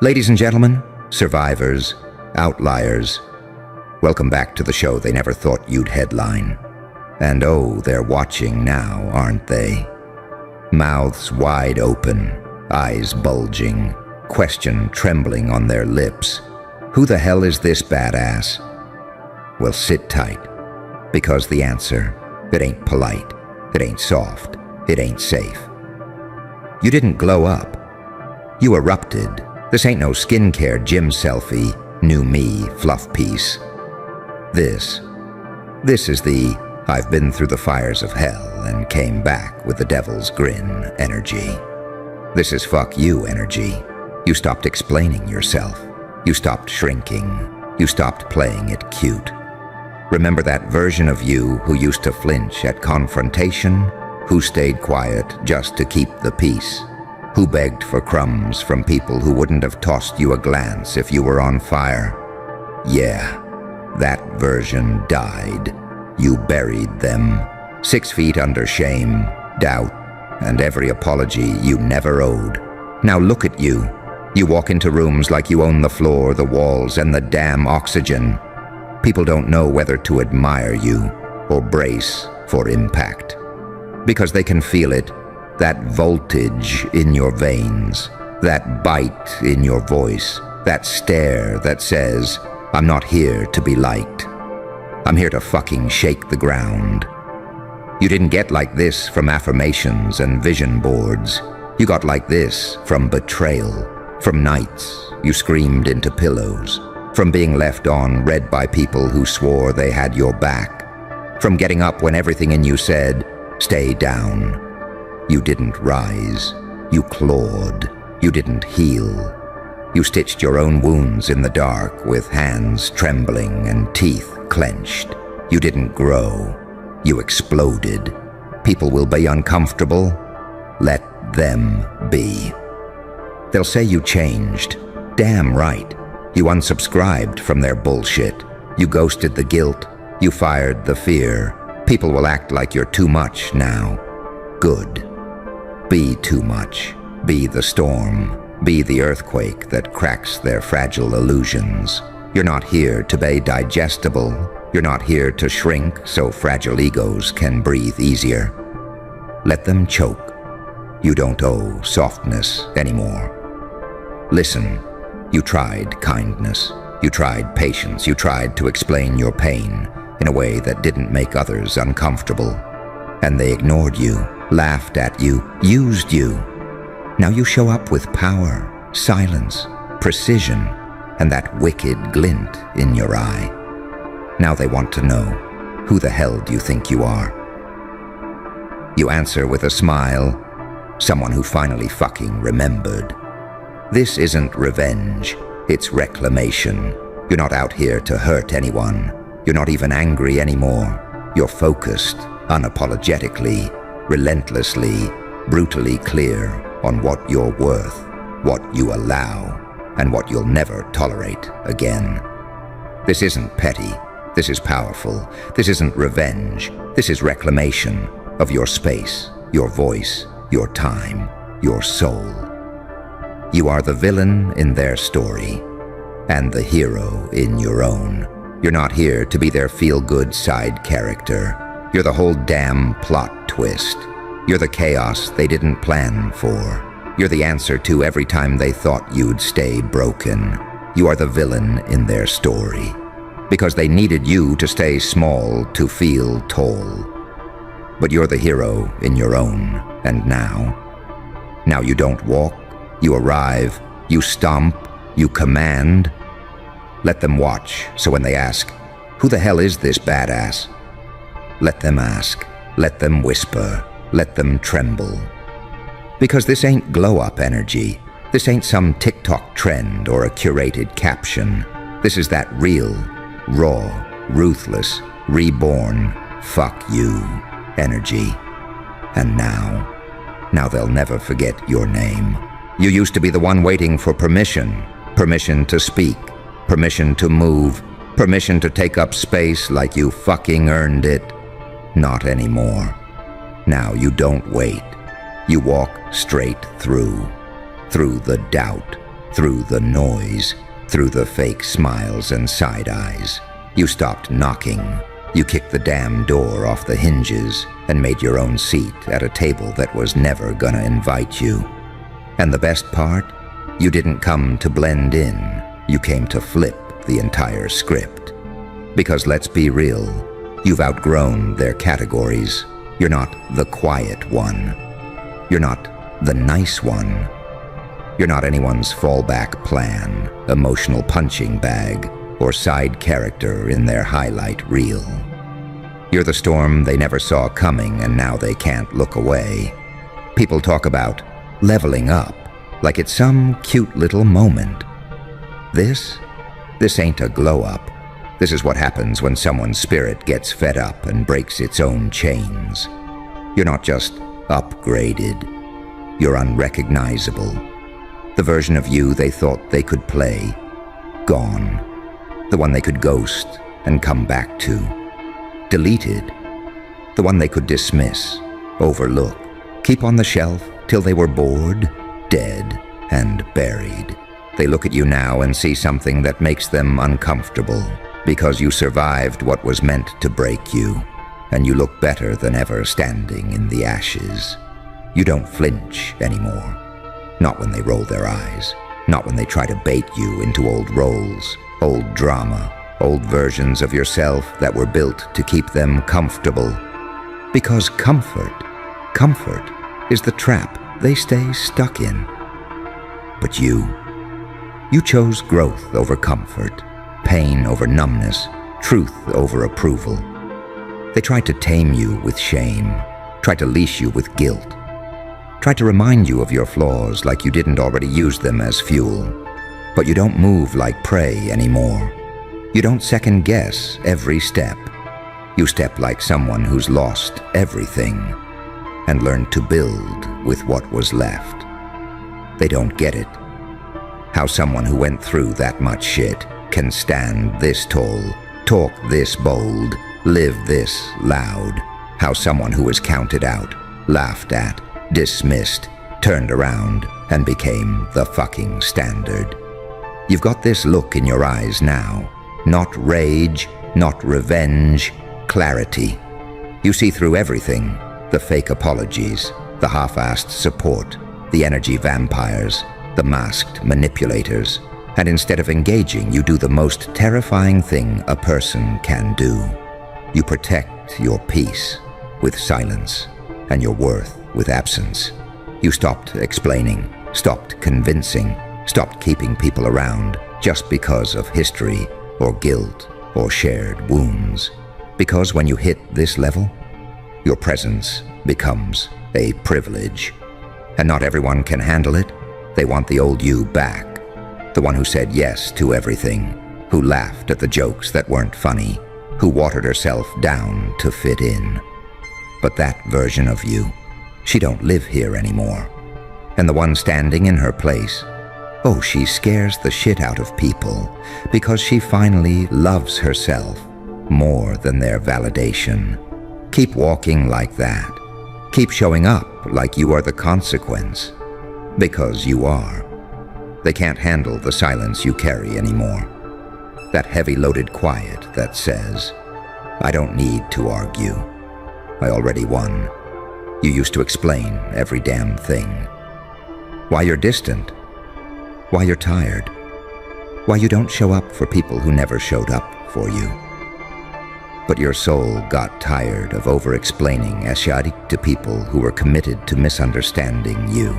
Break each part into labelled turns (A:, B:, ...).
A: Ladies and gentlemen, survivors, outliers, welcome back to the show they never thought you'd headline. And oh, they're watching now, aren't they? Mouths wide open, eyes bulging, question trembling on their lips. Who the hell is this badass? Well, sit tight, because the answer, it ain't polite, it ain't soft, it ain't safe. You didn't glow up. You erupted. This ain't no skincare gym selfie, new me fluff piece. This is the I've been through the fires of hell and came back with the devil's grin energy. This is fuck you energy. You stopped explaining yourself. You stopped shrinking. You stopped playing it cute. Remember that version of you who used to flinch at confrontation? Who stayed quiet just to keep the peace? Who begged for crumbs from people who wouldn't have tossed you a glance if you were on fire? Yeah, that version died. You buried them, 6 feet under shame, doubt, and every apology you never owed. Now look at you. You walk into rooms like you own the floor, the walls, and the damn oxygen. People don't know whether to admire you or brace for impact. Because they can feel it, that voltage in your veins, that bite in your voice, that stare that says, I'm not here to be liked. I'm here to fucking shake the ground. You didn't get like this from affirmations and vision boards. You got like this from betrayal, from nights you screamed into pillows, from being left on read by people who swore they had your back, from getting up when everything in you said, stay down. You didn't rise. You clawed. You didn't heal. You stitched your own wounds in the dark with hands trembling and teeth clenched. You didn't grow. You exploded. People will be uncomfortable. Let them be. They'll say you changed. Damn right. You unsubscribed from their bullshit. You ghosted the guilt. You fired the fear. People will act like you're too much now. Good. Be too much. Be the storm. Be the earthquake that cracks their fragile illusions. You're not here to be digestible. You're not here to shrink so fragile egos can breathe easier. Let them choke. You don't owe softness anymore. Listen, you tried kindness. You tried patience. You tried to explain your pain in a way that didn't make others uncomfortable. And they ignored you, laughed at you, used you. Now you show up with power, silence, precision, and that wicked glint in your eye. Now they want to know, who the hell do you think you are? You answer with a smile, someone who finally fucking remembered. This isn't revenge, it's reclamation. You're not out here to hurt anyone. You're not even angry anymore. You're focused, unapologetically, relentlessly, brutally clear on what you're worth, what you allow, and what you'll never tolerate again. This isn't petty. This is powerful. This isn't revenge. This is reclamation of your space, your voice, your time, your soul. You are the villain in their story and the hero in your own. You're not here to be their feel-good side character. You're the whole damn plot twist. You're the chaos they didn't plan for. You're the answer to every time they thought you'd stay broken. You are the villain in their story. Because they needed you to stay small to feel tall. But you're the hero in your own, and now? Now you don't walk, you arrive, you stomp, you command. Let them watch, so when they ask, who the hell is this badass? Let them ask, let them whisper, let them tremble. Because this ain't glow-up energy. This ain't some TikTok trend or a curated caption. This is that real, raw, ruthless, reborn, fuck you energy. And now they'll never forget your name. You used to be the one waiting for permission. Permission to speak. Permission to move. Permission to take up space like you fucking earned it. Not anymore. Now you don't wait. You walk straight through the doubt, through the noise, through the fake smiles and side eyes. You stopped knocking. You kicked the damn door off the hinges and made your own seat at a table that was never gonna invite you. And the best part? You didn't come to blend in. You came to flip the entire script. Because let's be real, you've outgrown their categories. You're not the quiet one. You're not the nice one. You're not anyone's fallback plan, emotional punching bag, or side character in their highlight reel. You're the storm they never saw coming and now they can't look away. People talk about leveling up like it's some cute little moment. This ain't a glow up. This is what happens when someone's spirit gets fed up and breaks its own chains. You're not just upgraded. You're unrecognizable. The version of you they thought they could play, gone. The one they could ghost and come back to. Deleted. The one they could dismiss, overlook, keep on the shelf till they were bored, dead, and buried. They look at you now and see something that makes them uncomfortable because you survived what was meant to break you, and you look better than ever standing in the ashes. You don't flinch anymore. Not when they roll their eyes. Not when they try to bait you into old roles, old drama, old versions of yourself that were built to keep them comfortable. Because comfort is the trap they stay stuck in. But you chose growth over comfort, pain over numbness, truth over approval. They tried to tame you with shame, tried to leash you with guilt, tried to remind you of your flaws like you didn't already use them as fuel. But you don't move like prey anymore. You don't second guess every step. You step like someone who's lost everything and learned to build with what was left. They don't get it. How someone who went through that much shit can stand this tall, talk this bold, live this loud. How someone who was counted out, laughed at, dismissed, turned around, and became the fucking standard. You've got this look in your eyes now. Not rage, not revenge, clarity. You see through everything, the fake apologies, the half-assed support, the energy vampires, the masked manipulators, and instead of engaging, you do the most terrifying thing a person can do. You protect your peace with silence and your worth with absence. You stopped explaining, stopped convincing, stopped keeping people around just because of history or guilt or shared wounds. Because when you hit this level, your presence becomes a privilege. And not everyone can handle it. They want the old you back. The one who said yes to everything, who laughed at the jokes that weren't funny, who watered herself down to fit in. But that version of you, she don't live here anymore. And the one standing in her place, oh, she scares the shit out of people because she finally loves herself more than their validation. Keep walking like that. Keep showing up like you are the consequence, because you are. They can't handle the silence you carry anymore. That heavy-loaded quiet that says, I don't need to argue. I already won. You used to explain every damn thing. Why you're distant. Why you're tired. Why you don't show up for people who never showed up for you. But your soul got tired of over-explaining Asiatic to people who were committed to misunderstanding you.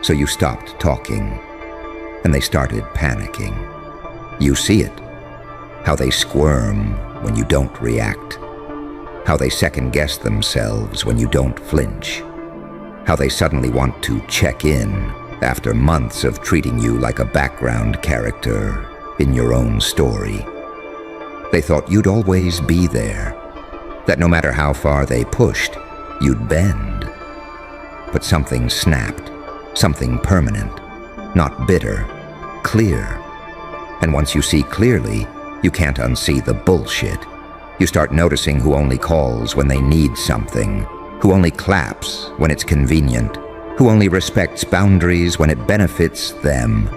A: So you stopped talking, and they started panicking. You see it, how they squirm when you don't react, how they second-guess themselves when you don't flinch, how they suddenly want to check in after months of treating you like a background character in your own story. They thought you'd always be there, that no matter how far they pushed, you'd bend. But something snapped, something permanent, not bitter, clear. And once you see clearly, you can't unsee the bullshit. You start noticing who only calls when they need something, who only claps when it's convenient, who only respects boundaries when it benefits them,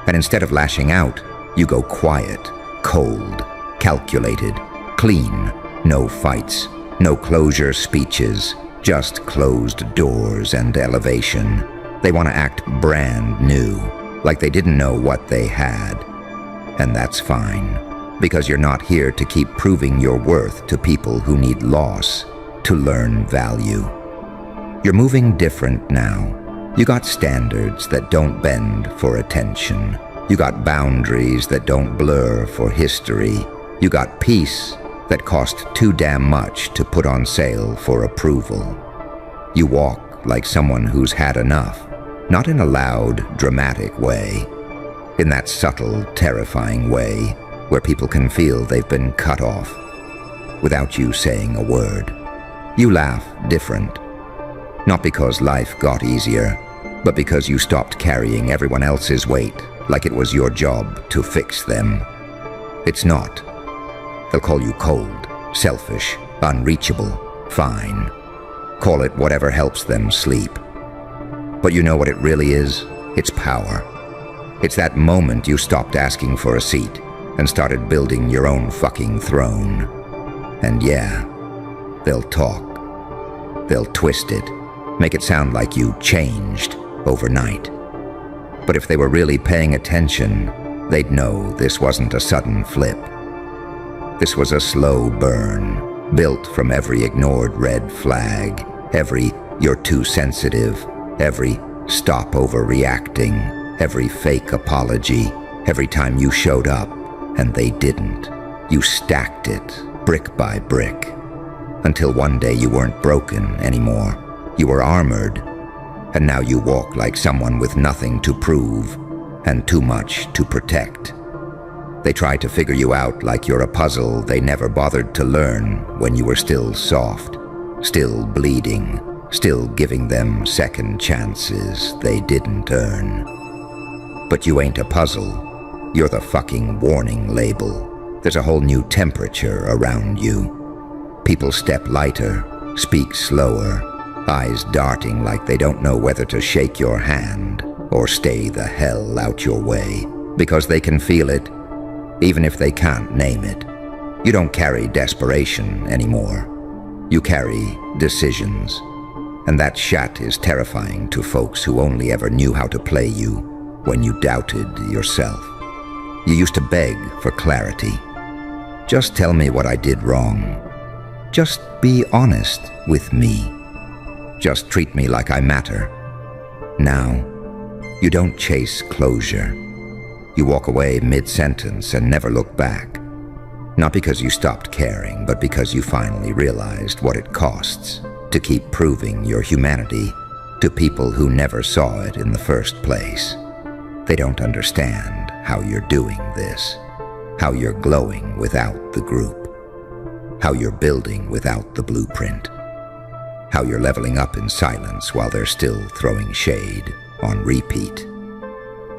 A: And instead of lashing out, you go quiet, cold, calculated, clean. No fights, no closure speeches, just closed doors and elevation. They want to act brand new, like they didn't know what they had. And that's fine, because you're not here to keep proving your worth to people who need loss to learn value. You're moving different now. You got standards that don't bend for attention. You got boundaries that don't blur for history. You got peace that cost too damn much to put on sale for approval. You walk like someone who's had enough, not in a loud, dramatic way, in that subtle, terrifying way where people can feel they've been cut off without you saying a word. You laugh different, not because life got easier, but because you stopped carrying everyone else's weight like it was your job to fix them. It's not. They'll call you cold, selfish, unreachable, fine. Call it whatever helps them sleep. But you know what it really is? It's power. It's that moment you stopped asking for a seat and started building your own fucking throne. And yeah, they'll talk. They'll twist it, make it sound like you changed overnight. But if they were really paying attention, they'd know this wasn't a sudden flip. This was a slow burn, built from every ignored red flag, every "you're too sensitive," every "stop overreacting," every fake apology, every time you showed up and they didn't. You stacked it, brick by brick, until one day you weren't broken anymore. You were armored, and now you walk like someone with nothing to prove and too much to protect. They try to figure you out like you're a puzzle they never bothered to learn when you were still soft, still bleeding, still giving them second chances they didn't earn. But you ain't a puzzle. You're the fucking warning label. There's a whole new temperature around you. People step lighter, speak slower, eyes darting like they don't know whether to shake your hand or stay the hell out your way, because they can feel it, even if they can't name it. You don't carry desperation anymore. You carry decisions. And that shat is terrifying to folks who only ever knew how to play you when you doubted yourself. You used to beg for clarity. Just tell me what I did wrong. Just be honest with me. Just treat me like I matter. Now, you don't chase closure. You walk away mid-sentence and never look back. Not because you stopped caring, but because you finally realized what it costs to keep proving your humanity to people who never saw it in the first place. They don't understand how you're doing this, how you're glowing without the group, how you're building without the blueprint, how you're leveling up in silence while they're still throwing shade on repeat.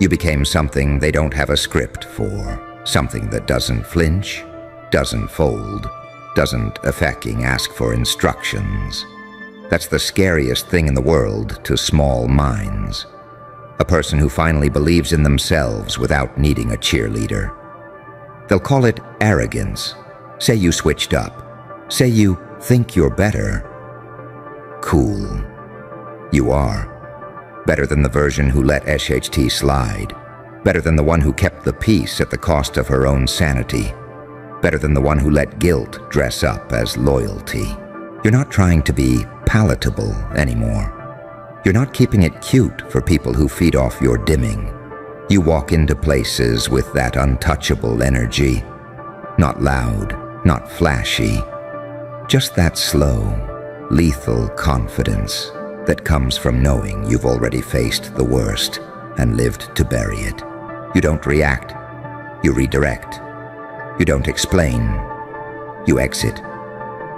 A: You became something they don't have a script for, something that doesn't flinch, doesn't fold, doesn't fucking ask for instructions. That's the scariest thing in the world to small minds. A person who finally believes in themselves without needing a cheerleader. They'll call it arrogance. Say you switched up. Say you think you're better. Cool. You are. Better than the version who let SHT slide. Better than the one who kept the peace at the cost of her own sanity. Better than the one who let guilt dress up as loyalty. You're not trying to be palatable anymore. You're not keeping it cute for people who feed off your dimming. You walk into places with that untouchable energy. Not loud, not flashy. Just that slow, lethal confidence that comes from knowing you've already faced the worst and lived to bury it. You don't react. You redirect. You don't explain. You exit.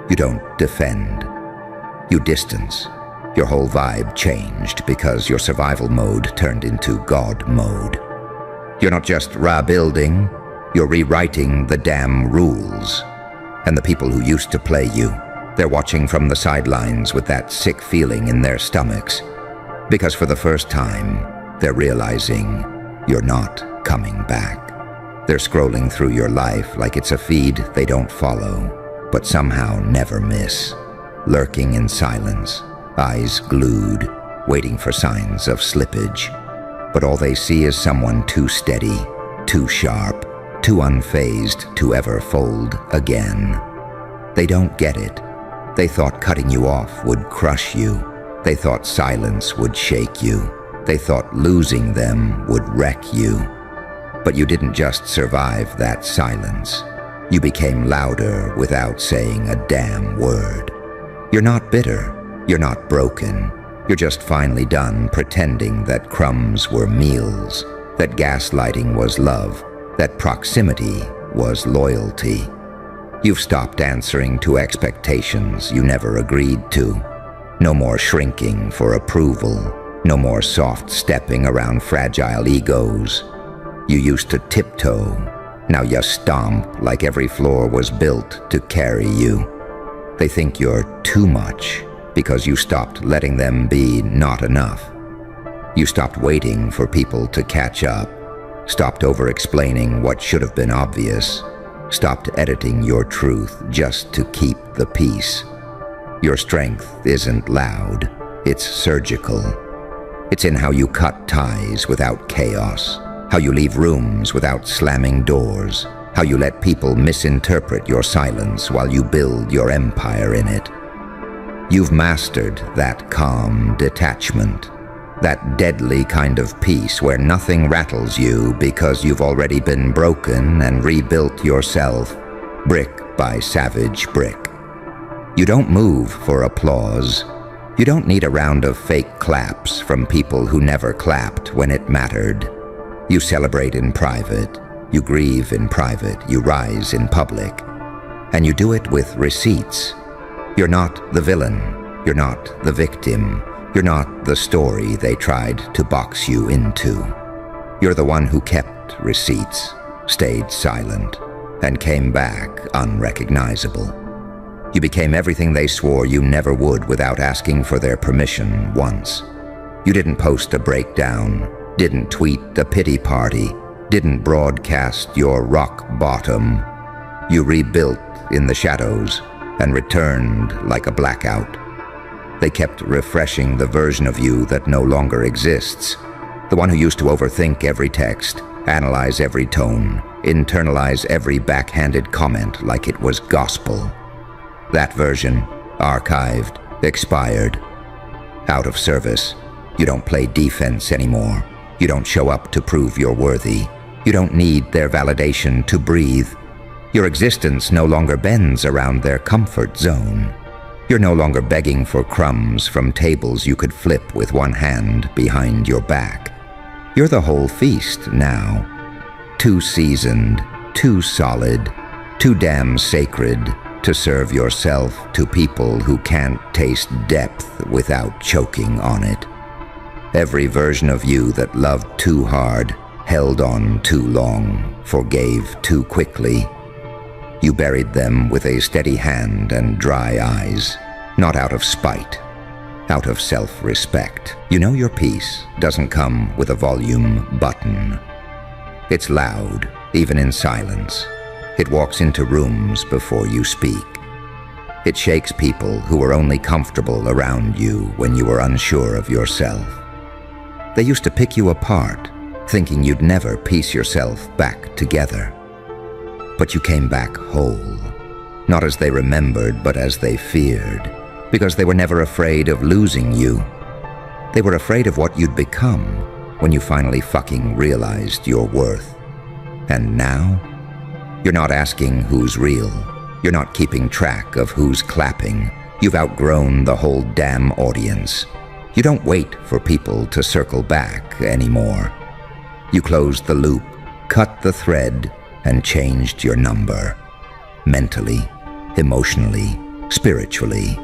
A: You don't defend. You distance. Your whole vibe changed because your survival mode turned into God mode. You're not just rebuilding, you're rewriting the damn rules. And the people who used to play you, they're watching from the sidelines with that sick feeling in their stomachs. Because for the first time, they're realizing you're not coming back. They're scrolling through your life like it's a feed they don't follow, but somehow never miss. Lurking in silence, eyes glued, waiting for signs of slippage. But all they see is someone too steady, too sharp, too unfazed to ever fold again. They don't get it. They thought cutting you off would crush you. They thought silence would shake you. They thought losing them would wreck you. But you didn't just survive that silence. You became louder without saying a damn word. You're not bitter. You're not broken. You're just finally done pretending that crumbs were meals, that gaslighting was love, that proximity was loyalty. You've stopped answering to expectations you never agreed to. No more shrinking for approval. No more soft stepping around fragile egos. You used to tiptoe. Now you stomp like every floor was built to carry you. They think you're too much because you stopped letting them be not enough. You stopped waiting for people to catch up, stopped over-explaining what should have been obvious, stopped editing your truth just to keep the peace. Your strength isn't loud, it's surgical. It's in how you cut ties without chaos, how you leave rooms without slamming doors, how you let people misinterpret your silence while you build your empire in it. You've mastered that calm detachment, that deadly kind of peace where nothing rattles you because you've already been broken and rebuilt yourself, brick by savage brick. You don't move for applause. You don't need a round of fake claps from people who never clapped when it mattered. You celebrate in private, you grieve in private, you rise in public, and you do it with receipts. You're not the villain, you're not the victim, you're not the story they tried to box you into. You're the one who kept receipts, stayed silent, and came back unrecognizable. You became everything they swore you never would without asking for their permission once. You didn't post a breakdown, didn't tweet a pity party, didn't broadcast your rock bottom. You rebuilt in the shadows and returned like a blackout. They kept refreshing the version of you that no longer exists, the one who used to overthink every text, analyze every tone, internalize every backhanded comment like it was gospel. That version, archived, expired, out of service. You don't play defense anymore. You don't show up to prove you're worthy. You don't need their validation to breathe. Your existence no longer bends around their comfort zone. You're no longer begging for crumbs from tables you could flip with one hand behind your back. You're the whole feast now. Too seasoned, too solid, too damn sacred to serve yourself to people who can't taste depth without choking on it. Every version of you that loved too hard, held on too long, forgave too quickly, you buried them with a steady hand and dry eyes, not out of spite, out of self-respect. You know your peace doesn't come with a volume button. It's loud, even in silence. It walks into rooms before you speak. It shakes people who were only comfortable around you when you were unsure of yourself. They used to pick you apart, thinking you'd never piece yourself back together. But you came back whole, not as they remembered, but as they feared, because they were never afraid of losing you. They were afraid of what you'd become when you finally fucking realized your worth. And now, you're not asking who's real. You're not keeping track of who's clapping. You've outgrown the whole damn audience. You don't wait for people to circle back anymore. You closed the loop, cut the thread, and changed your number. Mentally, emotionally, spiritually.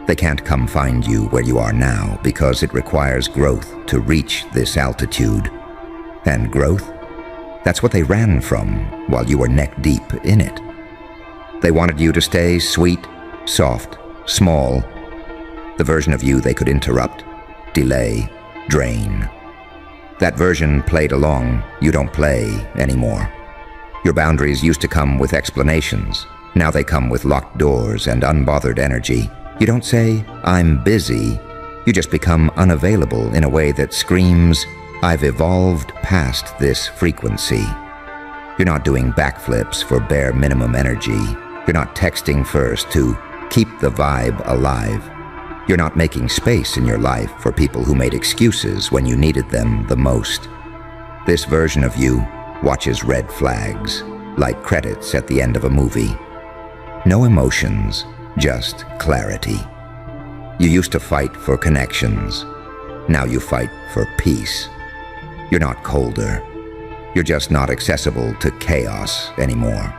A: They can't come find you where you are now because it requires growth to reach this altitude. And growth? That's what they ran from while you were neck deep in it. They wanted you to stay sweet, soft, small, the version of you they could interrupt, delay, drain. That version played along, you don't play anymore. Your boundaries used to come with explanations. Now they come with locked doors and unbothered energy. You don't say, "I'm busy." You just become unavailable in a way that screams, "I've evolved past this frequency." You're not doing backflips for bare minimum energy. You're not texting first to keep the vibe alive. You're not making space in your life for people who made excuses when you needed them the most. This version of you watches red flags, like credits at the end of a movie. No emotions, just clarity. You used to fight for connections. Now you fight for peace. You're not colder. You're just not accessible to chaos anymore.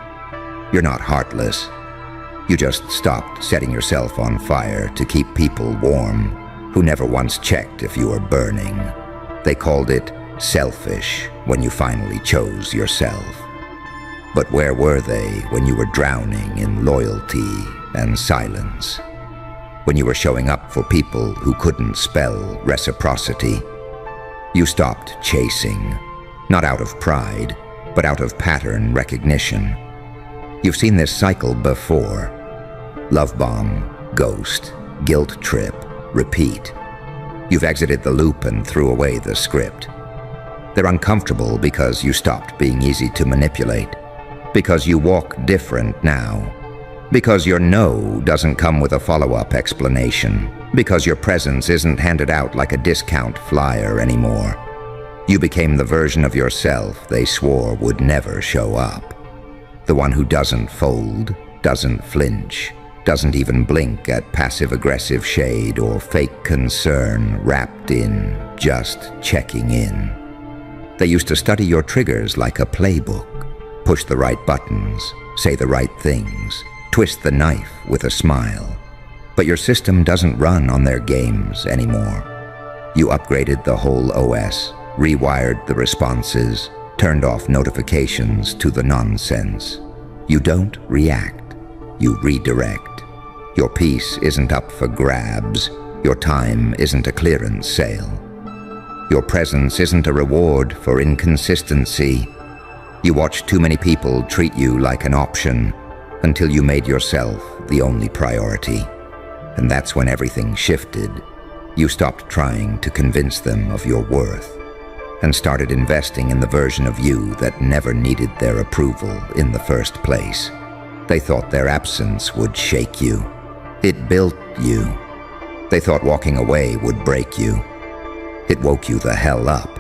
A: You're not heartless. You just stopped setting yourself on fire to keep people warm who never once checked if you were burning. They called it selfish when you finally chose yourself. But where were they when you were drowning in loyalty and silence? When you were showing up for people who couldn't spell reciprocity? You stopped chasing, not out of pride, but out of pattern recognition. You've seen this cycle before. Love bomb, ghost, guilt trip, repeat. You've exited the loop and threw away the script. They're uncomfortable because you stopped being easy to manipulate. Because you walk different now. Because your no doesn't come with a follow-up explanation. Because your presence isn't handed out like a discount flyer anymore. You became the version of yourself they swore would never show up. The one who doesn't fold, doesn't flinch, doesn't even blink at passive-aggressive shade or fake concern wrapped in just checking in. They used to study your triggers like a playbook. Push the right buttons, say the right things, twist the knife with a smile. But your system doesn't run on their games anymore. You upgraded the whole OS, rewired the responses, turned off notifications to the nonsense. You don't react, you redirect. Your peace isn't up for grabs. Your time isn't a clearance sale. Your presence isn't a reward for inconsistency. You watched too many people treat you like an option until you made yourself the only priority. And that's when everything shifted. You stopped trying to convince them of your worth and started investing in the version of you that never needed their approval in the first place. They thought their absence would shake you. It built you. They thought walking away would break you. It woke you the hell up.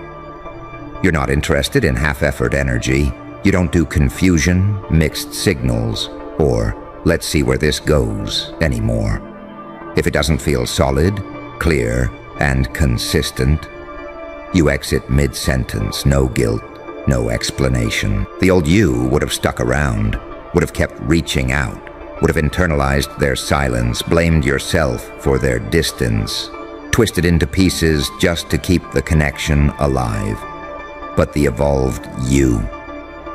A: You're not interested in half-effort energy. You don't do confusion, mixed signals, or let's see where this goes anymore. If it doesn't feel solid, clear, and consistent, you exit mid-sentence, no guilt, no explanation. The old you would have stuck around, would have kept reaching out, would have internalized their silence, blamed yourself for their distance, twisted into pieces just to keep the connection alive. But the evolved you,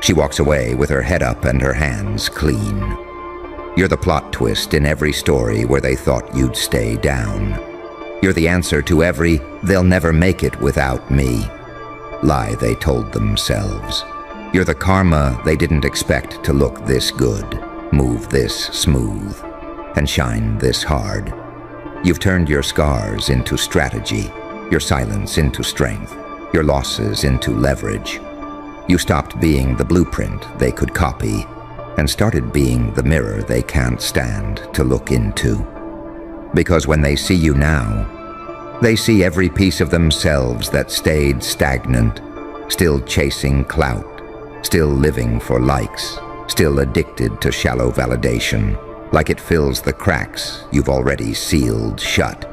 A: she walks away with her head up and her hands clean. You're the plot twist in every story where they thought you'd stay down. You're the answer to every "they'll never make it without me" lie they told themselves. You're the karma they didn't expect to look this good, move this smooth, and shine this hard. You've turned your scars into strategy, your silence into strength, your losses into leverage. You stopped being the blueprint they could copy and started being the mirror they can't stand to look into. Because when they see you now, they see every piece of themselves that stayed stagnant, still chasing clout, still living for likes, still addicted to shallow validation, like it fills the cracks you've already sealed shut.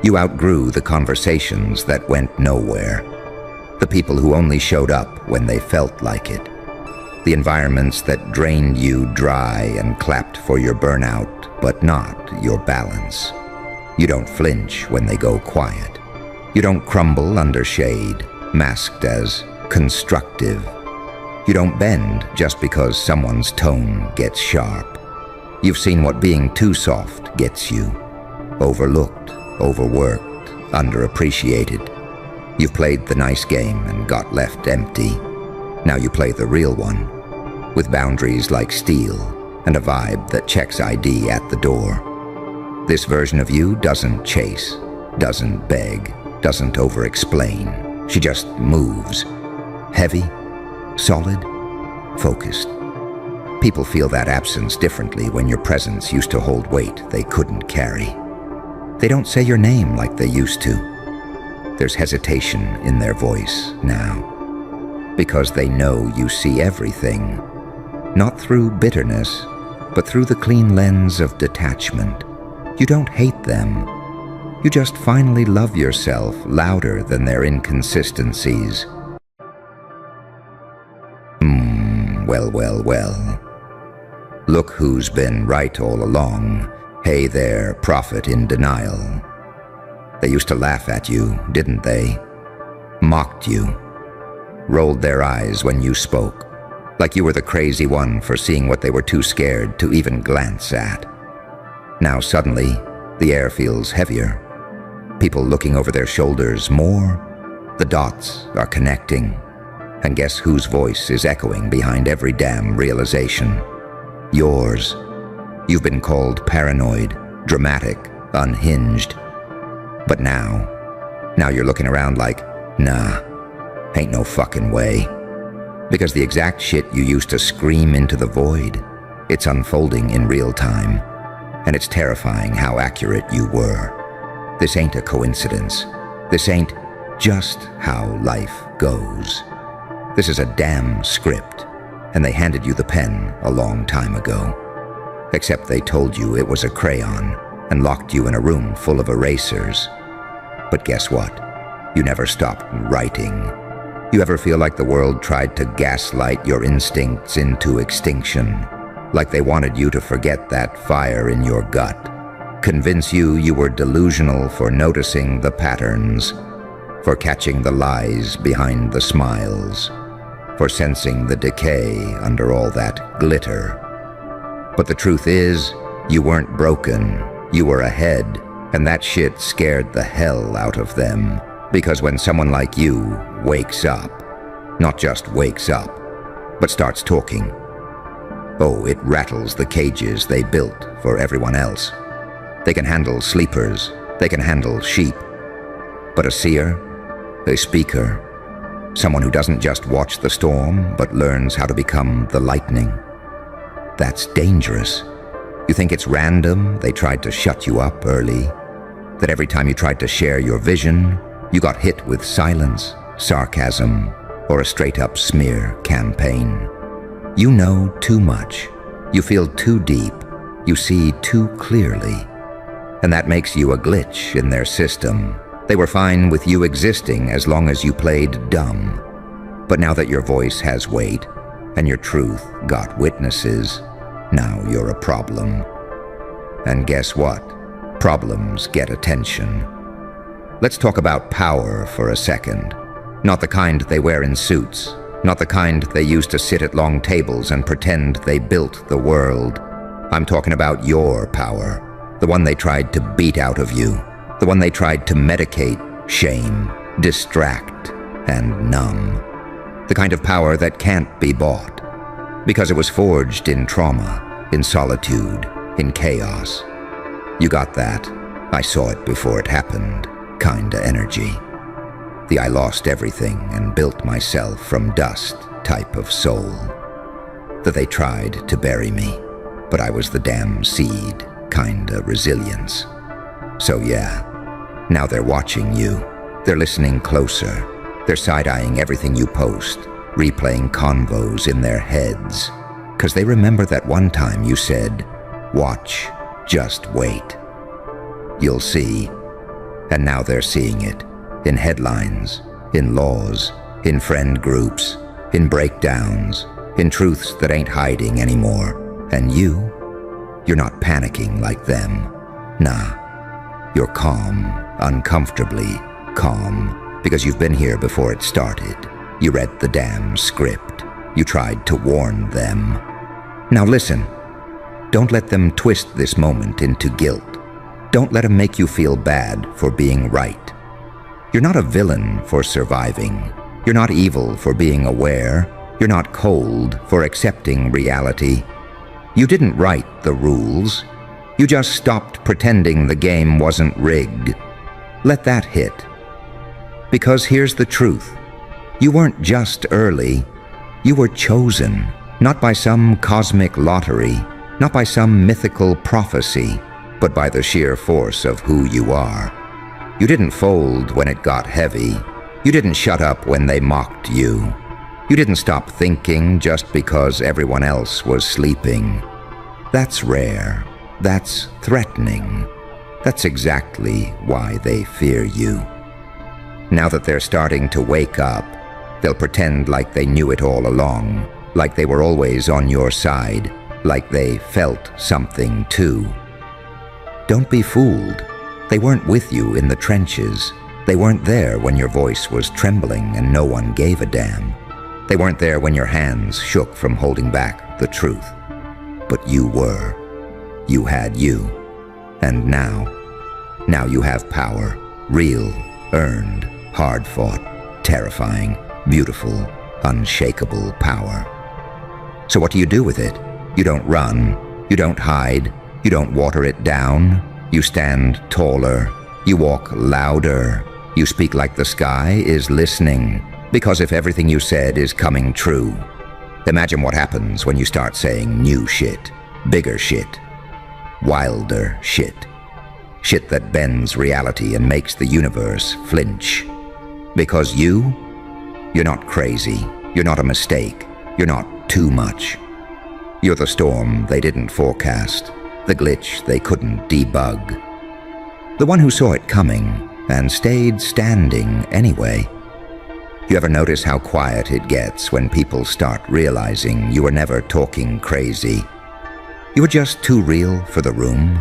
A: You outgrew the conversations that went nowhere, the people who only showed up when they felt like it, the environments that drained you dry and clapped for your burnout, but not your balance. You don't flinch when they go quiet. You don't crumble under shade, masked as constructive. You don't bend just because someone's tone gets sharp. You've seen what being too soft gets you. Overlooked, overworked, underappreciated. You've played the nice game and got left empty. Now you play the real one, with boundaries like steel and a vibe that checks ID at the door. This version of you doesn't chase, doesn't beg, doesn't over-explain. She just moves. Heavy, solid, focused. People feel that absence differently when your presence used to hold weight they couldn't carry. They don't say your name like they used to. There's hesitation in their voice now, because they know you see everything, not through bitterness, but through the clean lens of detachment. You don't hate them. You just finally love yourself louder than their inconsistencies. Well. Look who's been right all along. Hey there, prophet in denial. They used to laugh at you, didn't they? Mocked you. Rolled their eyes when you spoke, like you were the crazy one for seeing what they were too scared to even glance at. Now suddenly, the air feels heavier. People looking over their shoulders more. The dots are connecting. And guess whose voice is echoing behind every damn realization? Yours. You've been called paranoid, dramatic, unhinged. But now you're looking around like, nah, ain't no fucking way. Because the exact shit you used to scream into the void, it's unfolding in real time. And it's terrifying how accurate you were. This ain't a coincidence. This ain't just how life goes. This is a damn script, and they handed you the pen a long time ago. Except they told you it was a crayon and locked you in a room full of erasers. But guess what? You never stopped writing. You ever feel like the world tried to gaslight your instincts into extinction? Like they wanted you to forget that fire in your gut? Convince you were delusional for noticing the patterns, for catching the lies behind the smiles, for sensing the decay under all that glitter. But the truth is, you weren't broken, you were ahead, and that shit scared the hell out of them. Because when someone like you wakes up, not just wakes up, but starts talking, oh, it rattles the cages they built for everyone else. They can handle sleepers, they can handle sheep. But a seer, a speaker, someone who doesn't just watch the storm, but learns how to become the lightning. That's dangerous. You think it's random they tried to shut you up early? That every time you tried to share your vision, you got hit with silence, sarcasm, or a straight-up smear campaign? You know too much. You feel too deep. You see too clearly. And that makes you a glitch in their system. They were fine with you existing as long as you played dumb. But now that your voice has weight, and your truth got witnesses, now you're a problem. And guess what? Problems get attention. Let's talk about power for a second. Not the kind they wear in suits. Not the kind they use to sit at long tables and pretend they built the world. I'm talking about your power. The one they tried to beat out of you. The one they tried to medicate, shame, distract, and numb. The kind of power that can't be bought. Because it was forged in trauma, in solitude, in chaos. You got that. I saw it before it happened. Kinda energy. The I lost everything and built myself from dust type of soul. That they tried to bury me, but I was the damn seed, kinda resilience. So yeah, now they're watching you. They're listening closer. They're side-eyeing everything you post, replaying convos in their heads. 'Cause they remember that one time you said, watch, just wait. You'll see. And now they're seeing it. In headlines, in laws, in friend groups, in breakdowns, in truths that ain't hiding anymore. And you're not panicking like them. Nah. You're calm, uncomfortably calm, because you've been here before it started. You read the damn script. You tried to warn them. Now listen. Don't let them twist this moment into guilt. Don't let them make you feel bad for being right. You're not a villain for surviving. You're not evil for being aware. You're not cold for accepting reality. You didn't write the rules. You just stopped pretending the game wasn't rigged. Let that hit. Because here's the truth. You weren't just early. You were chosen, not by some cosmic lottery, not by some mythical prophecy, but by the sheer force of who you are. You didn't fold when it got heavy. You didn't shut up when they mocked you. You didn't stop thinking just because everyone else was sleeping. That's rare. That's threatening. That's exactly why they fear you. Now that they're starting to wake up, they'll pretend like they knew it all along, like they were always on your side, like they felt something too. Don't be fooled. They weren't with you in the trenches. They weren't there when your voice was trembling and no one gave a damn. They weren't there when your hands shook from holding back the truth. But you were. You had you. And now you have power. Real, earned, hard-fought, terrifying, beautiful, unshakable power. So what do you do with it? You don't run. You don't hide. You don't water it down. You stand taller. You walk louder. You speak like the sky is listening. Because if everything you said is coming true, imagine what happens when you start saying new shit, bigger shit, wilder shit. Shit that bends reality and makes the universe flinch. Because you're not crazy. You're not a mistake. You're not too much. You're the storm they didn't forecast, the glitch they couldn't debug. The one who saw it coming and stayed standing anyway. You ever notice how quiet it gets when people start realizing you were never talking crazy? You were just too real for the room?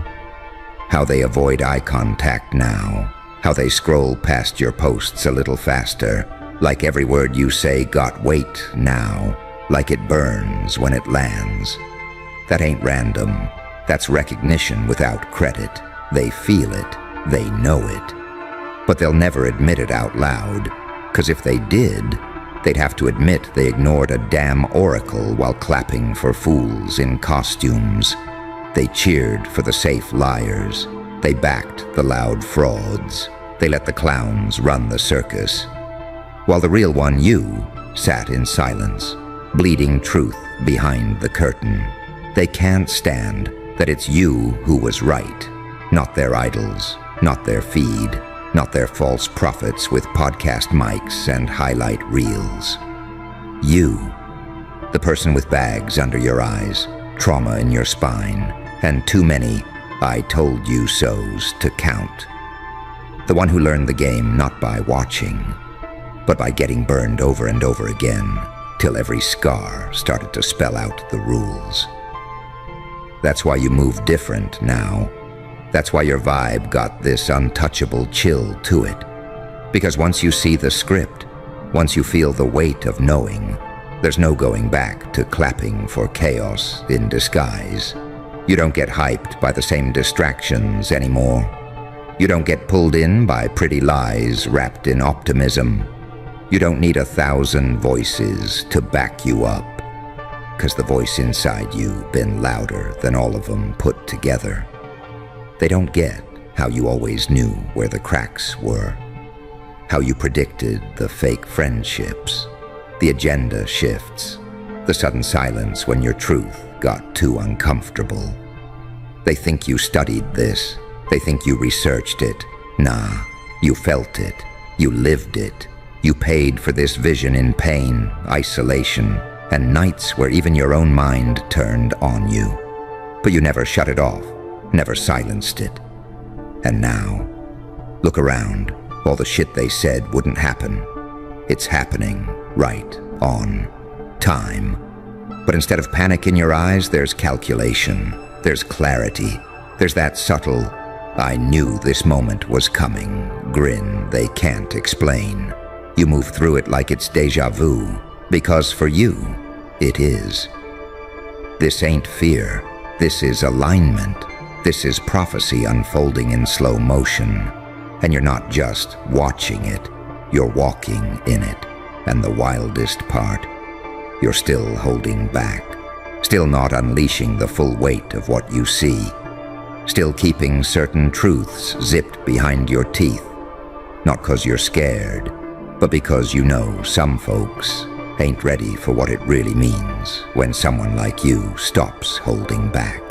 A: How they avoid eye contact now. How they scroll past your posts a little faster. Like every word you say got weight now. Like it burns when it lands. That ain't random. That's recognition without credit. They feel it. They know it. But they'll never admit it out loud. 'Cause if they did, they'd have to admit they ignored a damn oracle while clapping for fools in costumes. They cheered for the safe liars. They backed the loud frauds. They let the clowns run the circus. While the real one, you, sat in silence, bleeding truth behind the curtain. They can't stand that it's you who was right, not their idols, not their feed, not their false prophets with podcast mics and highlight reels. You, the person with bags under your eyes, trauma in your spine, and too many I told you so's to count. The one who learned the game not by watching, but by getting burned over and over again, till every scar started to spell out the rules. That's why you move different now. That's why your vibe got this untouchable chill to it. Because once you see the script, once you feel the weight of knowing, there's no going back to clapping for chaos in disguise. You don't get hyped by the same distractions anymore. You don't get pulled in by pretty lies wrapped in optimism. You don't need 1,000 voices to back you up, 'cause the voice inside you been louder than all of them put together. They don't get how you always knew where the cracks were, how you predicted the fake friendships, the agenda shifts, the sudden silence when your truth got too uncomfortable. They think you studied this. They think you researched it. Nah, you felt it. You lived it. You paid for this vision in pain, isolation, and nights where even your own mind turned on you. But you never shut it off, never silenced it. And now, look around. All the shit they said wouldn't happen. It's happening, right on time. But instead of panic in your eyes, there's calculation. There's clarity. There's that subtle, I knew this moment was coming, grin they can't explain. You move through it like it's déjà vu, because for you, it is. This ain't fear. This is alignment. This is prophecy unfolding in slow motion. And you're not just watching it, you're walking in it. And the wildest part, you're still holding back, still not unleashing the full weight of what you see, still keeping certain truths zipped behind your teeth, not 'cause you're scared, but because you know some folks ain't ready for what it really means when someone like you stops holding back.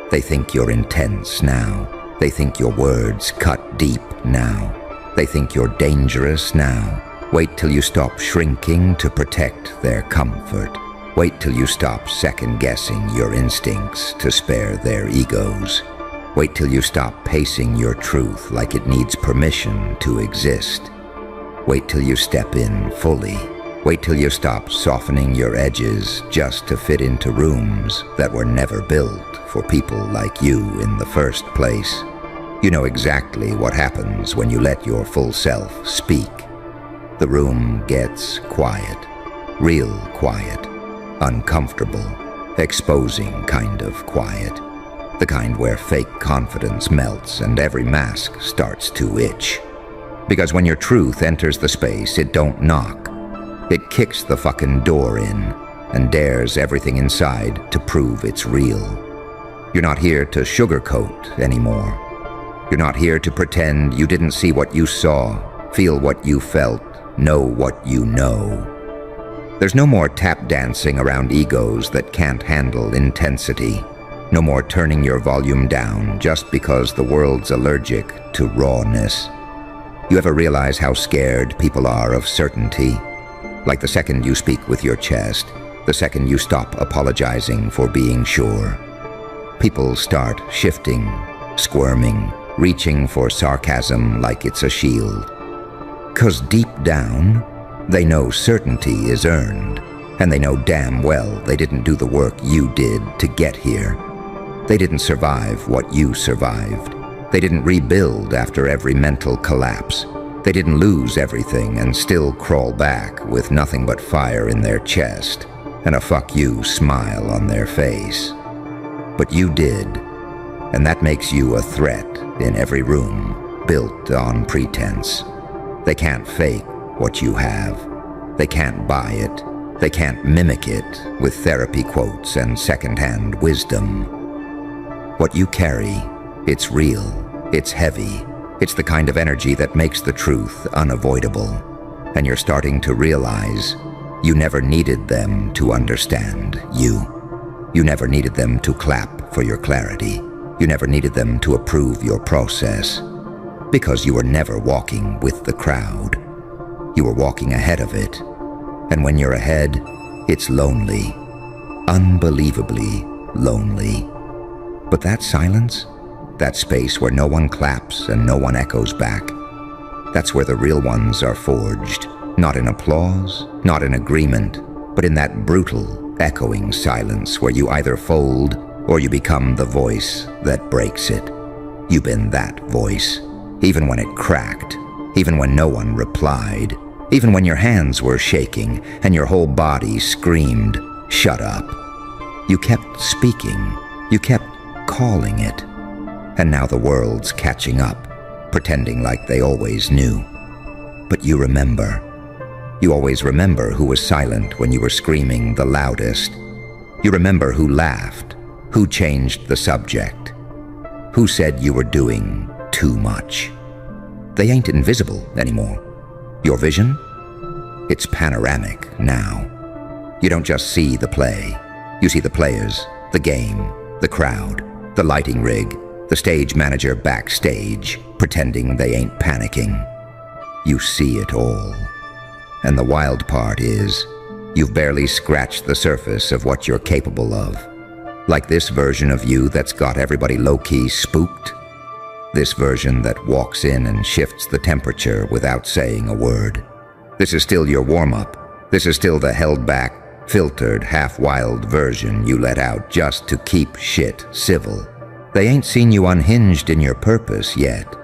A: They think you're intense now. They think your words cut deep now. They think you're dangerous now. Wait till you stop shrinking to protect their comfort. Wait till you stop second-guessing your instincts to spare their egos. Wait till you stop pacing your truth like it needs permission to exist. Wait till you step in fully. Wait till you stop softening your edges just to fit into rooms that were never built for people like you in the first place. You know exactly what happens when you let your full self speak. The room gets quiet, real quiet, uncomfortable, exposing kind of quiet. The kind where fake confidence melts and every mask starts to itch. Because when your truth enters the space, it don't knock. It kicks the fucking door in and dares everything inside to prove it's real. You're not here to sugarcoat anymore. You're not here to pretend you didn't see what you saw, feel what you felt, know what you know. There's no more tap dancing around egos that can't handle intensity. No more turning your volume down just because the world's allergic to rawness. You ever realize how scared people are of certainty? Like the second you speak with your chest, the second you stop apologizing for being sure. People start shifting, squirming, reaching for sarcasm like it's a shield. 'Cause deep down, they know certainty is earned, and they know damn well they didn't do the work you did to get here. They didn't survive what you survived. They didn't rebuild after every mental collapse. They didn't lose everything and still crawl back with nothing but fire in their chest and a fuck you smile on their face. But you did, and that makes you a threat in every room built on pretense. They can't fake what you have. They can't buy it. They can't mimic it with therapy quotes and secondhand wisdom. What you carry, it's real, it's heavy, it's the kind of energy that makes the truth unavoidable. And you're starting to realize you never needed them to understand you. You never needed them to clap for your clarity. You never needed them to approve your process. Because you were never walking with the crowd. You were walking ahead of it. And when you're ahead, it's lonely. Unbelievably lonely. But that silence, that space where no one claps and no one echoes back, that's where the real ones are forged. Not in applause, not in agreement, but in that brutal, echoing silence where you either fold or you become the voice that breaks it. You've been that voice, even when it cracked, even when no one replied, even when your hands were shaking and your whole body screamed, "Shut up." You kept speaking, you kept calling it, and now the world's catching up, pretending like they always knew. But you remember. You always remember who was silent when you were screaming the loudest. You remember who laughed, who changed the subject, who said you were doing too much. They ain't invisible anymore. Your vision? It's panoramic now. You don't just see the play. You see the players, the game, the crowd, the lighting rig, the stage manager backstage, pretending they ain't panicking. You see it all. And the wild part is, you've barely scratched the surface of what you're capable of. Like this version of you that's got everybody low-key spooked. This version that walks in and shifts the temperature without saying a word. This is still your warm-up. This is still the held-back, filtered, half-wild version you let out just to keep shit civil. They ain't seen you unhinged in your purpose yet.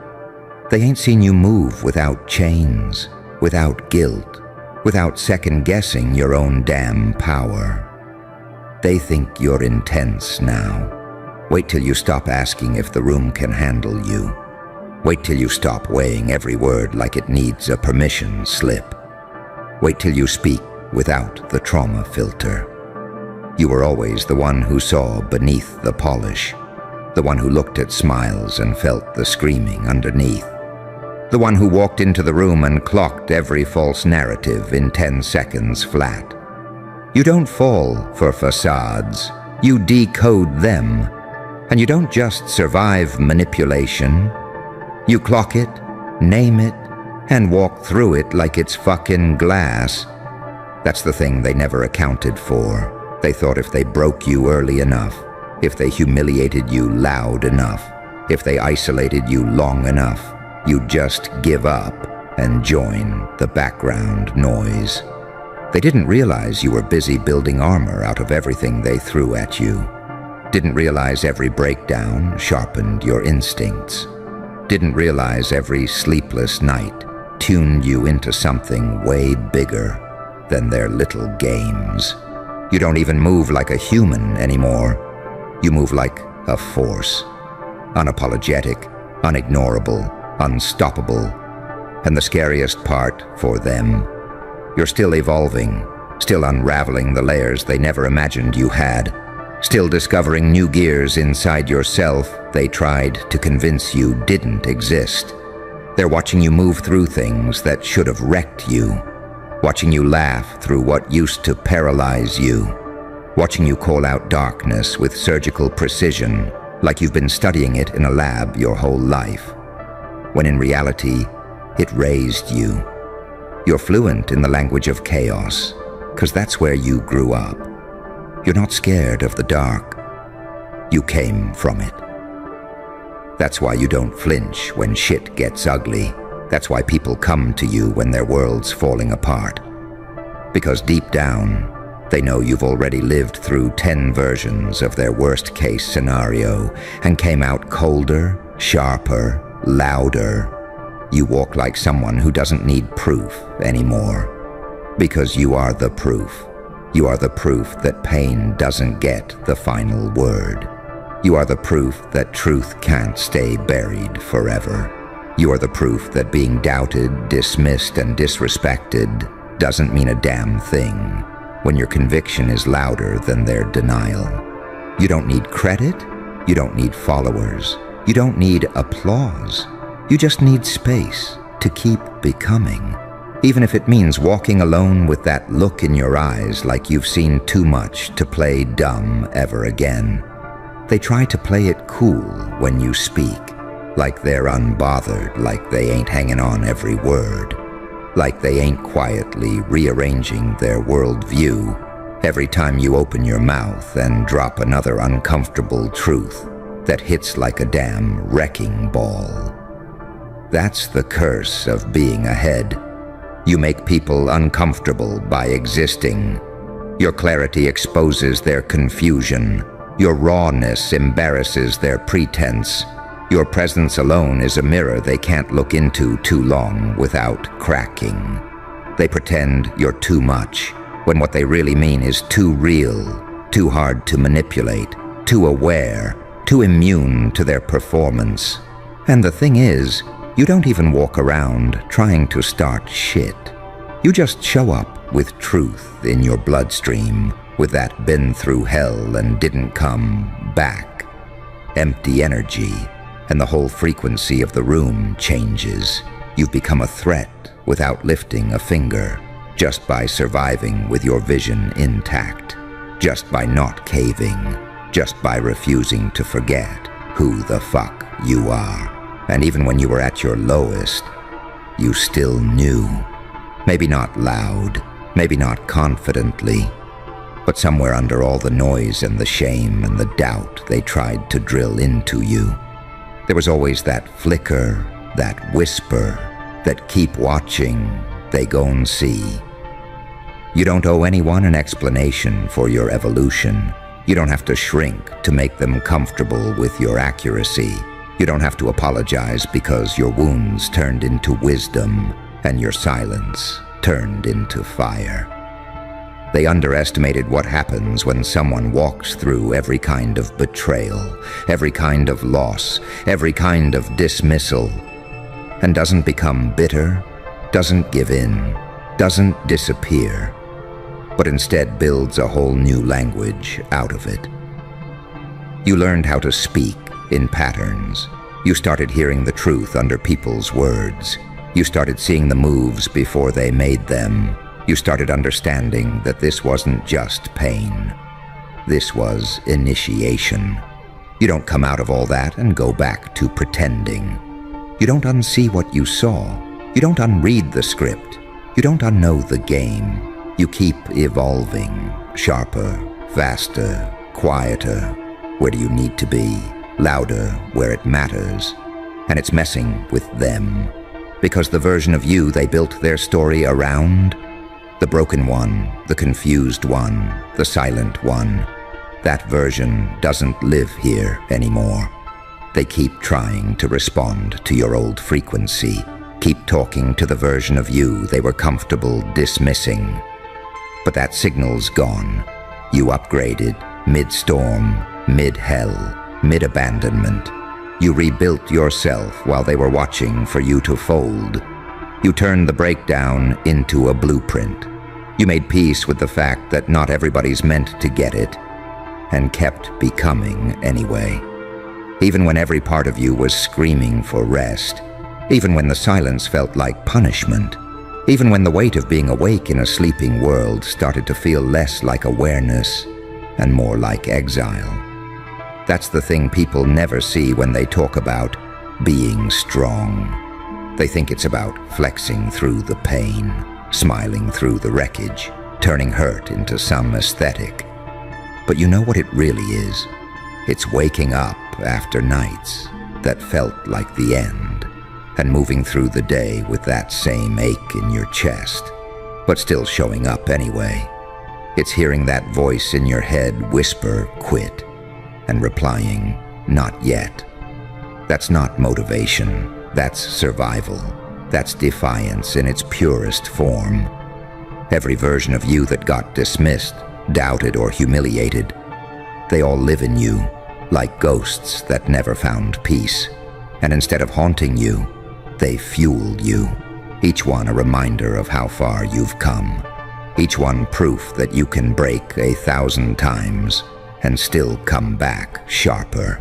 A: They ain't seen you move without chains, without guilt, without second-guessing your own damn power. They think you're intense now. Wait till you stop asking if the room can handle you. Wait till you stop weighing every word like it needs a permission slip. Wait till you speak without the trauma filter. You were always the one who saw beneath the polish, the one who looked at smiles and felt the screaming underneath, the one who walked into the room and clocked every false narrative in 10 seconds flat. You don't fall for facades, you decode them, and you don't just survive manipulation. You clock it, name it, and walk through it like it's fucking glass. That's the thing they never accounted for. They thought if they broke you early enough, if they humiliated you loud enough, if they isolated you long enough, you'd just give up and join the background noise. They didn't realize you were busy building armor out of everything they threw at you. Didn't realize every breakdown sharpened your instincts. Didn't realize every sleepless night tuned you into something way bigger than their little games. You don't even move like a human anymore. You move like a force. Unapologetic, unignorable, unstoppable. And the scariest part for them, you're still evolving, still unraveling the layers they never imagined you had, still discovering new gears inside yourself they tried to convince you didn't exist. They're watching you move through things that should have wrecked you, watching you laugh through what used to paralyze you, watching you call out darkness with surgical precision like you've been studying it in a lab your whole life, when in reality, it raised you. You're fluent in the language of chaos, 'cause that's where you grew up. You're not scared of the dark. You came from it. That's why you don't flinch when shit gets ugly. That's why people come to you when their world's falling apart. Because deep down, they know you've already lived through 10 versions of their worst-case scenario and came out colder, sharper, louder. You walk like someone who doesn't need proof anymore. Because you are the proof. You are the proof that pain doesn't get the final word. You are the proof that truth can't stay buried forever. You are the proof that being doubted, dismissed, and disrespected doesn't mean a damn thing when your conviction is louder than their denial. You don't need credit. You don't need followers. You don't need applause. You just need space to keep becoming. Even if it means walking alone with that look in your eyes like you've seen too much to play dumb ever again. They try to play it cool when you speak, like they're unbothered, like they ain't hanging on every word, like they ain't quietly rearranging their worldview every time you open your mouth and drop another uncomfortable truth that hits like a damn wrecking ball. That's the curse of being ahead. You make people uncomfortable by existing. Your clarity exposes their confusion. Your rawness embarrasses their pretense. Your presence alone is a mirror they can't look into too long without cracking. They pretend you're too much, when what they really mean is too real, too hard to manipulate, too aware, too immune to their performance. And the thing is, you don't even walk around trying to start shit. You just show up with truth in your bloodstream, with that been through hell and didn't come back. Empty energy, and the whole frequency of the room changes. You've become a threat without lifting a finger, just by surviving with your vision intact, just by not caving, just by refusing to forget who the fuck you are. And even when you were at your lowest, you still knew. Maybe not loud, maybe not confidently, but somewhere under all the noise and the shame and the doubt they tried to drill into you, there was always that flicker, that whisper, that keep watching, they gon' see. You don't owe anyone an explanation for your evolution. You don't have to shrink to make them comfortable with your accuracy. You don't have to apologize because your wounds turned into wisdom and your silence turned into fire. They underestimated what happens when someone walks through every kind of betrayal, every kind of loss, every kind of dismissal, and doesn't become bitter, doesn't give in, doesn't disappear, but instead builds a whole new language out of it. You learned how to speak in patterns. You started hearing the truth under people's words. You started seeing the moves before they made them. You started understanding that this wasn't just pain. This was initiation. You don't come out of all that and go back to pretending. You don't unsee what you saw. You don't unread the script. You don't unknow the game. You keep evolving, sharper, faster, quieter. Where do you need to be? Louder where it matters. And it's messing with them. Because the version of you they built their story around, the broken one, the confused one, the silent one, that version doesn't live here anymore. They keep trying to respond to your old frequency, keep talking to the version of you they were comfortable dismissing. But that signal's gone. You upgraded, mid-storm, mid-hell, mid-abandonment. You rebuilt yourself while they were watching for you to fold. You turned the breakdown into a blueprint. You made peace with the fact that not everybody's meant to get it, and kept becoming anyway. Even when every part of you was screaming for rest, even when the silence felt like punishment, even when the weight of being awake in a sleeping world started to feel less like awareness and more like exile. That's the thing people never see when they talk about being strong. They think it's about flexing through the pain, smiling through the wreckage, turning hurt into some aesthetic. But you know what it really is? It's waking up after nights that felt like the end, and moving through the day with that same ache in your chest, but still showing up anyway. It's hearing that voice in your head whisper, "Quit," and replying, "Not yet." That's not motivation. That's survival. That's defiance in its purest form. Every version of you that got dismissed, doubted, or humiliated, they all live in you, like ghosts that never found peace. And instead of haunting you, they fueled you. Each one a reminder of how far you've come. Each one proof that you can break 1,000 times and still come back sharper.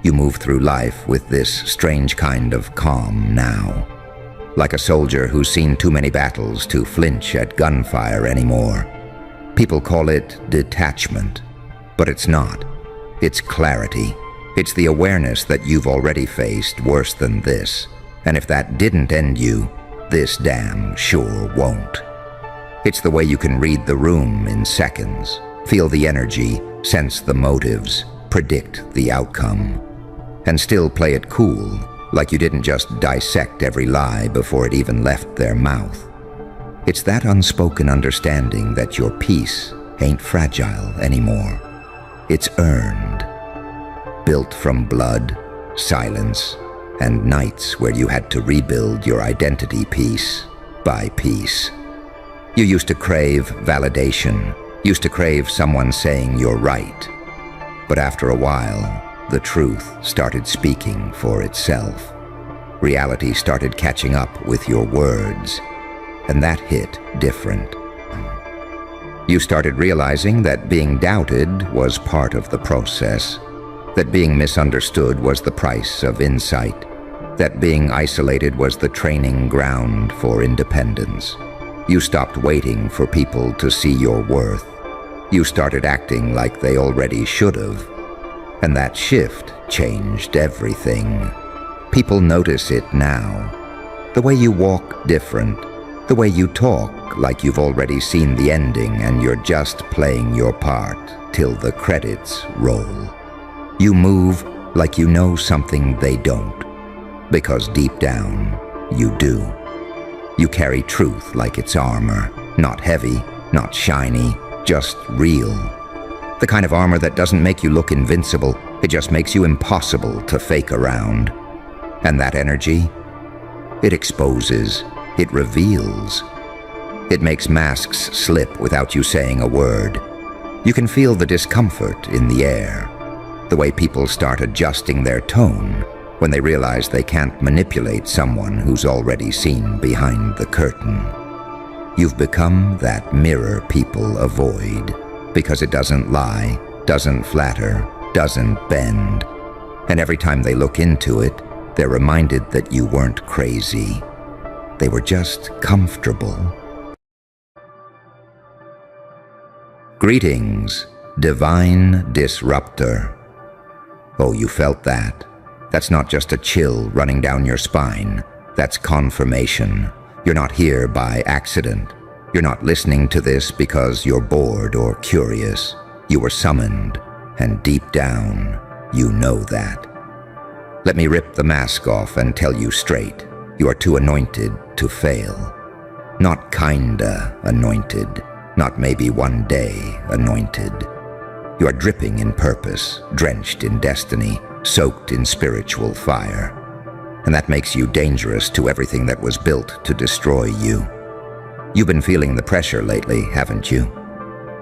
A: You move through life with this strange kind of calm now, like a soldier who's seen too many battles to flinch at gunfire anymore. People call it detachment, but it's not. It's clarity. It's the awareness that you've already faced worse than this, and if that didn't end you, this damn sure won't. It's the way you can read the room in seconds, feel the energy, sense the motives, predict the outcome, and still play it cool, like you didn't just dissect every lie before it even left their mouth. It's that unspoken understanding that your peace ain't fragile anymore. It's earned, built from blood, silence, and nights where you had to rebuild your identity piece by piece. You used to crave validation, used to crave someone saying you're right. But after a while, the truth started speaking for itself. Reality started catching up with your words, and that hit different. You started realizing that being doubted was part of the process, that being misunderstood was the price of insight, that being isolated was the training ground for independence. You stopped waiting for people to see your worth. You started acting like they already should have. And that shift changed everything. People notice it now. The way you walk different. The way you talk like you've already seen the ending and you're just playing your part till the credits roll. You move like you know something they don't. Because deep down, you do. You carry truth like it's armor, not heavy, not shiny, just real. The kind of armor that doesn't make you look invincible, it just makes you impossible to fake around. And that energy, it exposes, it reveals. It makes masks slip without you saying a word. You can feel the discomfort in the air, the way people start adjusting their tone, when they realize they can't manipulate someone who's already seen behind the curtain. You've become that mirror people avoid because it doesn't lie, doesn't flatter, doesn't bend. And every time they look into it, they're reminded that you weren't crazy. They were just comfortable. Greetings, divine disruptor. Oh, you felt that? That's not just a chill running down your spine. That's confirmation. You're not here by accident. You're not listening to this because you're bored or curious. You were summoned, and deep down, you know that. Let me rip the mask off and tell you straight. You are too anointed to fail. Not kinda anointed. Not maybe one day anointed. You are dripping in purpose, drenched in destiny, soaked in spiritual fire. And that makes you dangerous to everything that was built to destroy you. You've been feeling the pressure lately, haven't you?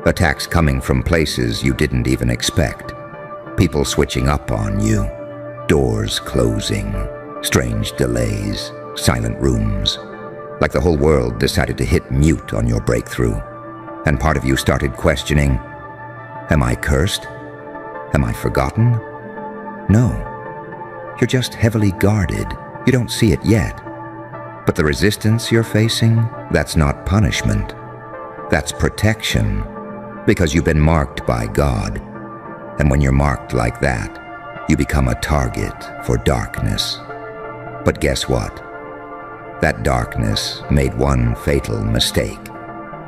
A: Attacks coming from places you didn't even expect. People switching up on you. Doors closing. Strange delays. Silent rooms. Like the whole world decided to hit mute on your breakthrough. And part of you started questioning, am I cursed? Am I forgotten? No. You're just heavily guarded. You don't see it yet. But the resistance you're facing, that's not punishment. That's protection. Because you've been marked by God. And when you're marked like that, you become a target for darkness. But guess what? That darkness made one fatal mistake.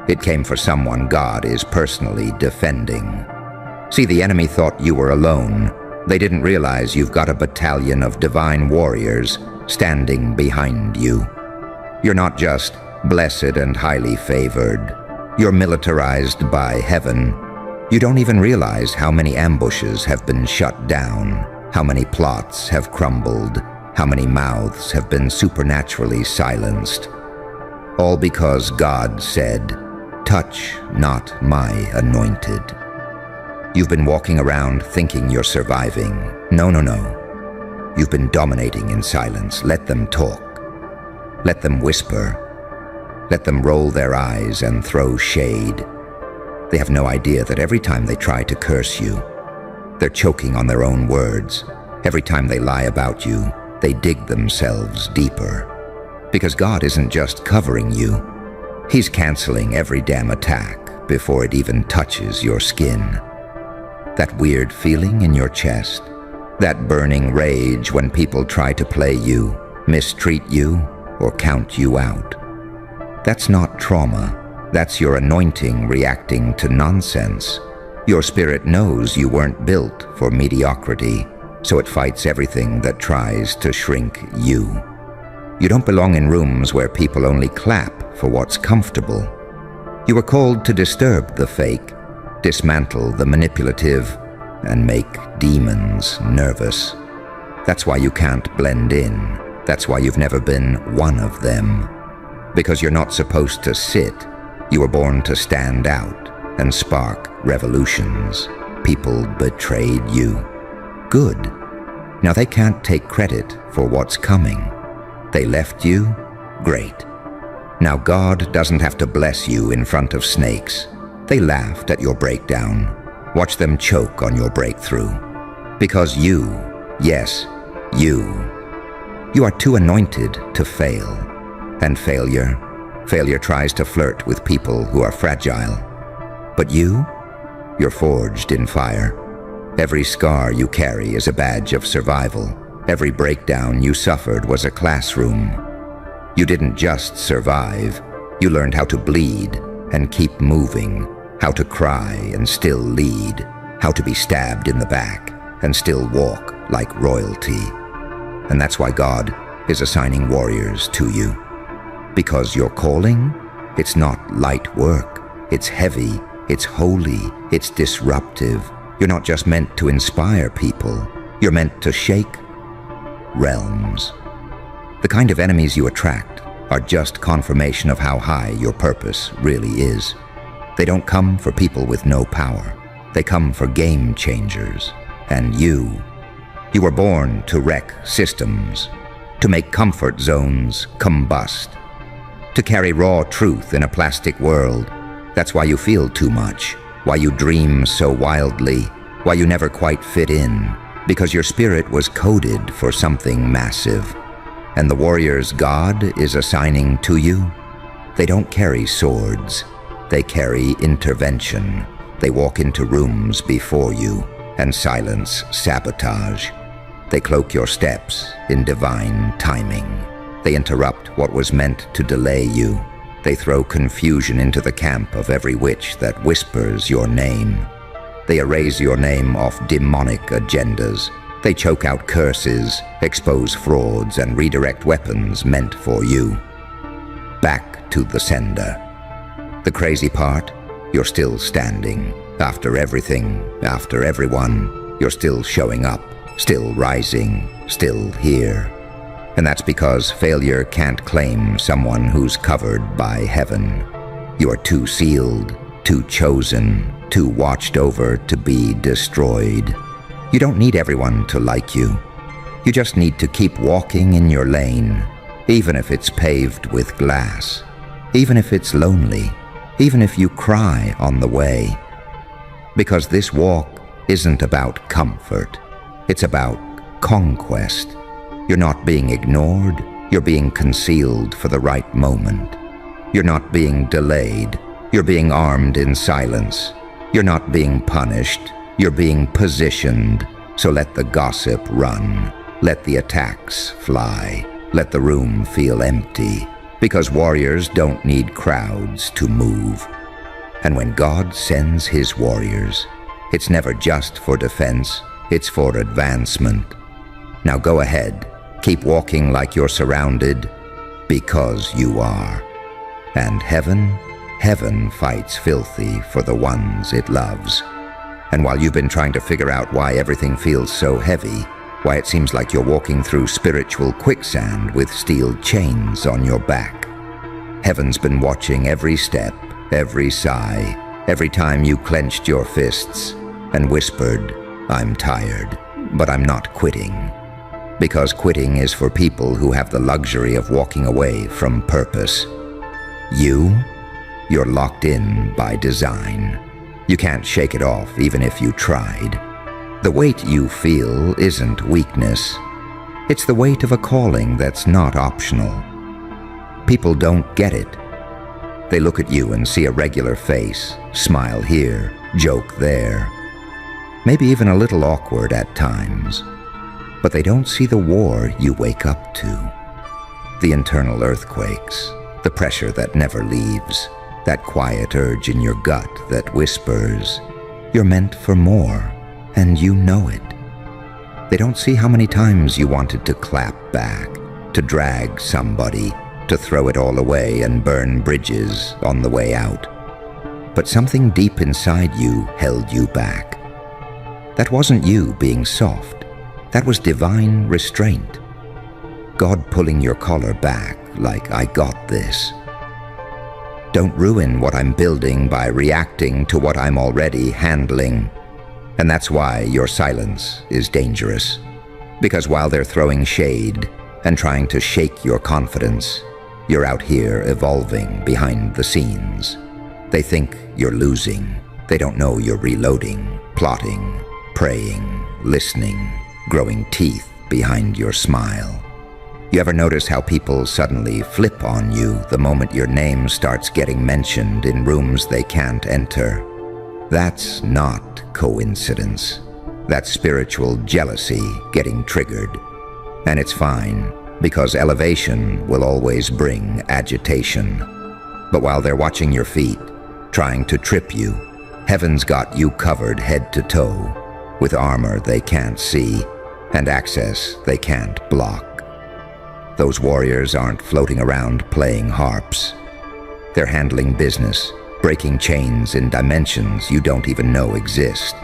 A: It came for someone God is personally defending. See, the enemy thought you were alone. They didn't realize you've got a battalion of divine warriors standing behind you. You're not just blessed and highly favored. You're militarized by heaven. You don't even realize how many ambushes have been shut down, how many plots have crumbled, how many mouths have been supernaturally silenced. All because God said, "Touch not my anointed." You've been walking around thinking you're surviving. No, no, no. You've been dominating in silence. Let them talk. Let them whisper. Let them roll their eyes and throw shade. They have no idea that every time they try to curse you, they're choking on their own words. Every time they lie about you, they dig themselves deeper. Because God isn't just covering you. He's canceling every damn attack before it even touches your skin. That weird feeling in your chest, that burning rage when people try to play you, mistreat you, or count you out. That's not trauma. That's your anointing reacting to nonsense. Your spirit knows you weren't built for mediocrity, so it fights everything that tries to shrink you. You don't belong in rooms where people only clap for what's comfortable. You were called to disturb the fake, dismantle the manipulative, and make demons nervous. That's why you can't blend in. That's why you've never been one of them. Because you're not supposed to sit. You were born to stand out and spark revolutions. People betrayed you. Good. Now they can't take credit for what's coming. They left you? Great. Now God doesn't have to bless you in front of snakes. They laughed at your breakdown. Watch them choke on your breakthrough. Because you, yes, you are too anointed to fail. And failure tries to flirt with people who are fragile. But you're forged in fire. Every scar you carry is a badge of survival. Every breakdown you suffered was a classroom. You didn't just survive. You learned how to bleed and keep moving, how to cry and still lead, how to be stabbed in the back and still walk like royalty. And that's why God is assigning warriors to you. Because your calling, it's not light work. It's heavy, it's holy, it's disruptive. You're not just meant to inspire people. You're meant to shake realms. The kind of enemies you attract are just confirmation of how high your purpose really is. They don't come for people with no power. They come for game changers. And you're You were born to wreck systems, to make comfort zones combust, to carry raw truth in a plastic world. That's why you feel too much, why you dream so wildly, why you never quite fit in, because your spirit was coded for something massive. And the warrior's God is assigning to you? They don't carry swords, they carry intervention. They walk into rooms before you and silence sabotage. They cloak your steps in divine timing. They interrupt what was meant to delay you. They throw confusion into the camp of every witch that whispers your name. They erase your name off demonic agendas. They choke out curses, expose frauds, and redirect weapons meant for you. Back to the sender. The crazy part? You're still standing. After everything, after everyone, you're still showing up, still rising, still here. And that's because failure can't claim someone who's covered by heaven. You are too sealed, too chosen, too watched over to be destroyed. You don't need everyone to like you. You just need to keep walking in your lane, even if it's paved with glass, even if it's lonely, even if you cry on the way. Because this walk isn't about comfort, it's about conquest. You're not being ignored, you're being concealed for the right moment. You're not being delayed, you're being armed in silence. You're not being punished, you're being positioned. So let the gossip run, let the attacks fly, let the room feel empty, because warriors don't need crowds to move. And when God sends his warriors, it's never just for defense, it's for advancement. Now go ahead, keep walking like you're surrounded, because you are. And heaven fights filthy for the ones it loves. And while you've been trying to figure out why everything feels so heavy, why it seems like you're walking through spiritual quicksand with steel chains on your back, heaven's been watching every step, every sigh, every time you clenched your fists and whispered, "I'm tired, but I'm not quitting." Because quitting is for people who have the luxury of walking away from purpose. You're locked in by design. You can't shake it off even if you tried. The weight you feel isn't weakness. It's the weight of a calling that's not optional. People don't get it. They look at you and see a regular face, smile here, joke there. Maybe even a little awkward at times. But they don't see the war you wake up to. The internal earthquakes, the pressure that never leaves, that quiet urge in your gut that whispers, "You're meant for more," and you know it. They don't see how many times you wanted to clap back, to drag somebody, to throw it all away and burn bridges on the way out. But something deep inside you held you back. That wasn't you being soft. That was divine restraint. God pulling your collar back like, "I got this." Don't ruin what I'm building by reacting to what I'm already handling. And that's why your silence is dangerous. Because while they're throwing shade and trying to shake your confidence, you're out here evolving behind the scenes. They think you're losing. They don't know you're reloading, plotting, praying, listening, growing teeth behind your smile. You ever notice how people suddenly flip on you the moment your name starts getting mentioned in rooms they can't enter? That's not coincidence. That's spiritual jealousy getting triggered. And it's fine, because elevation will always bring agitation. But while they're watching your feet, trying to trip you, heaven's got you covered head to toe, with armor they can't see and access they can't block. Those warriors aren't floating around playing harps. They're handling business, breaking chains in dimensions you don't even know exist,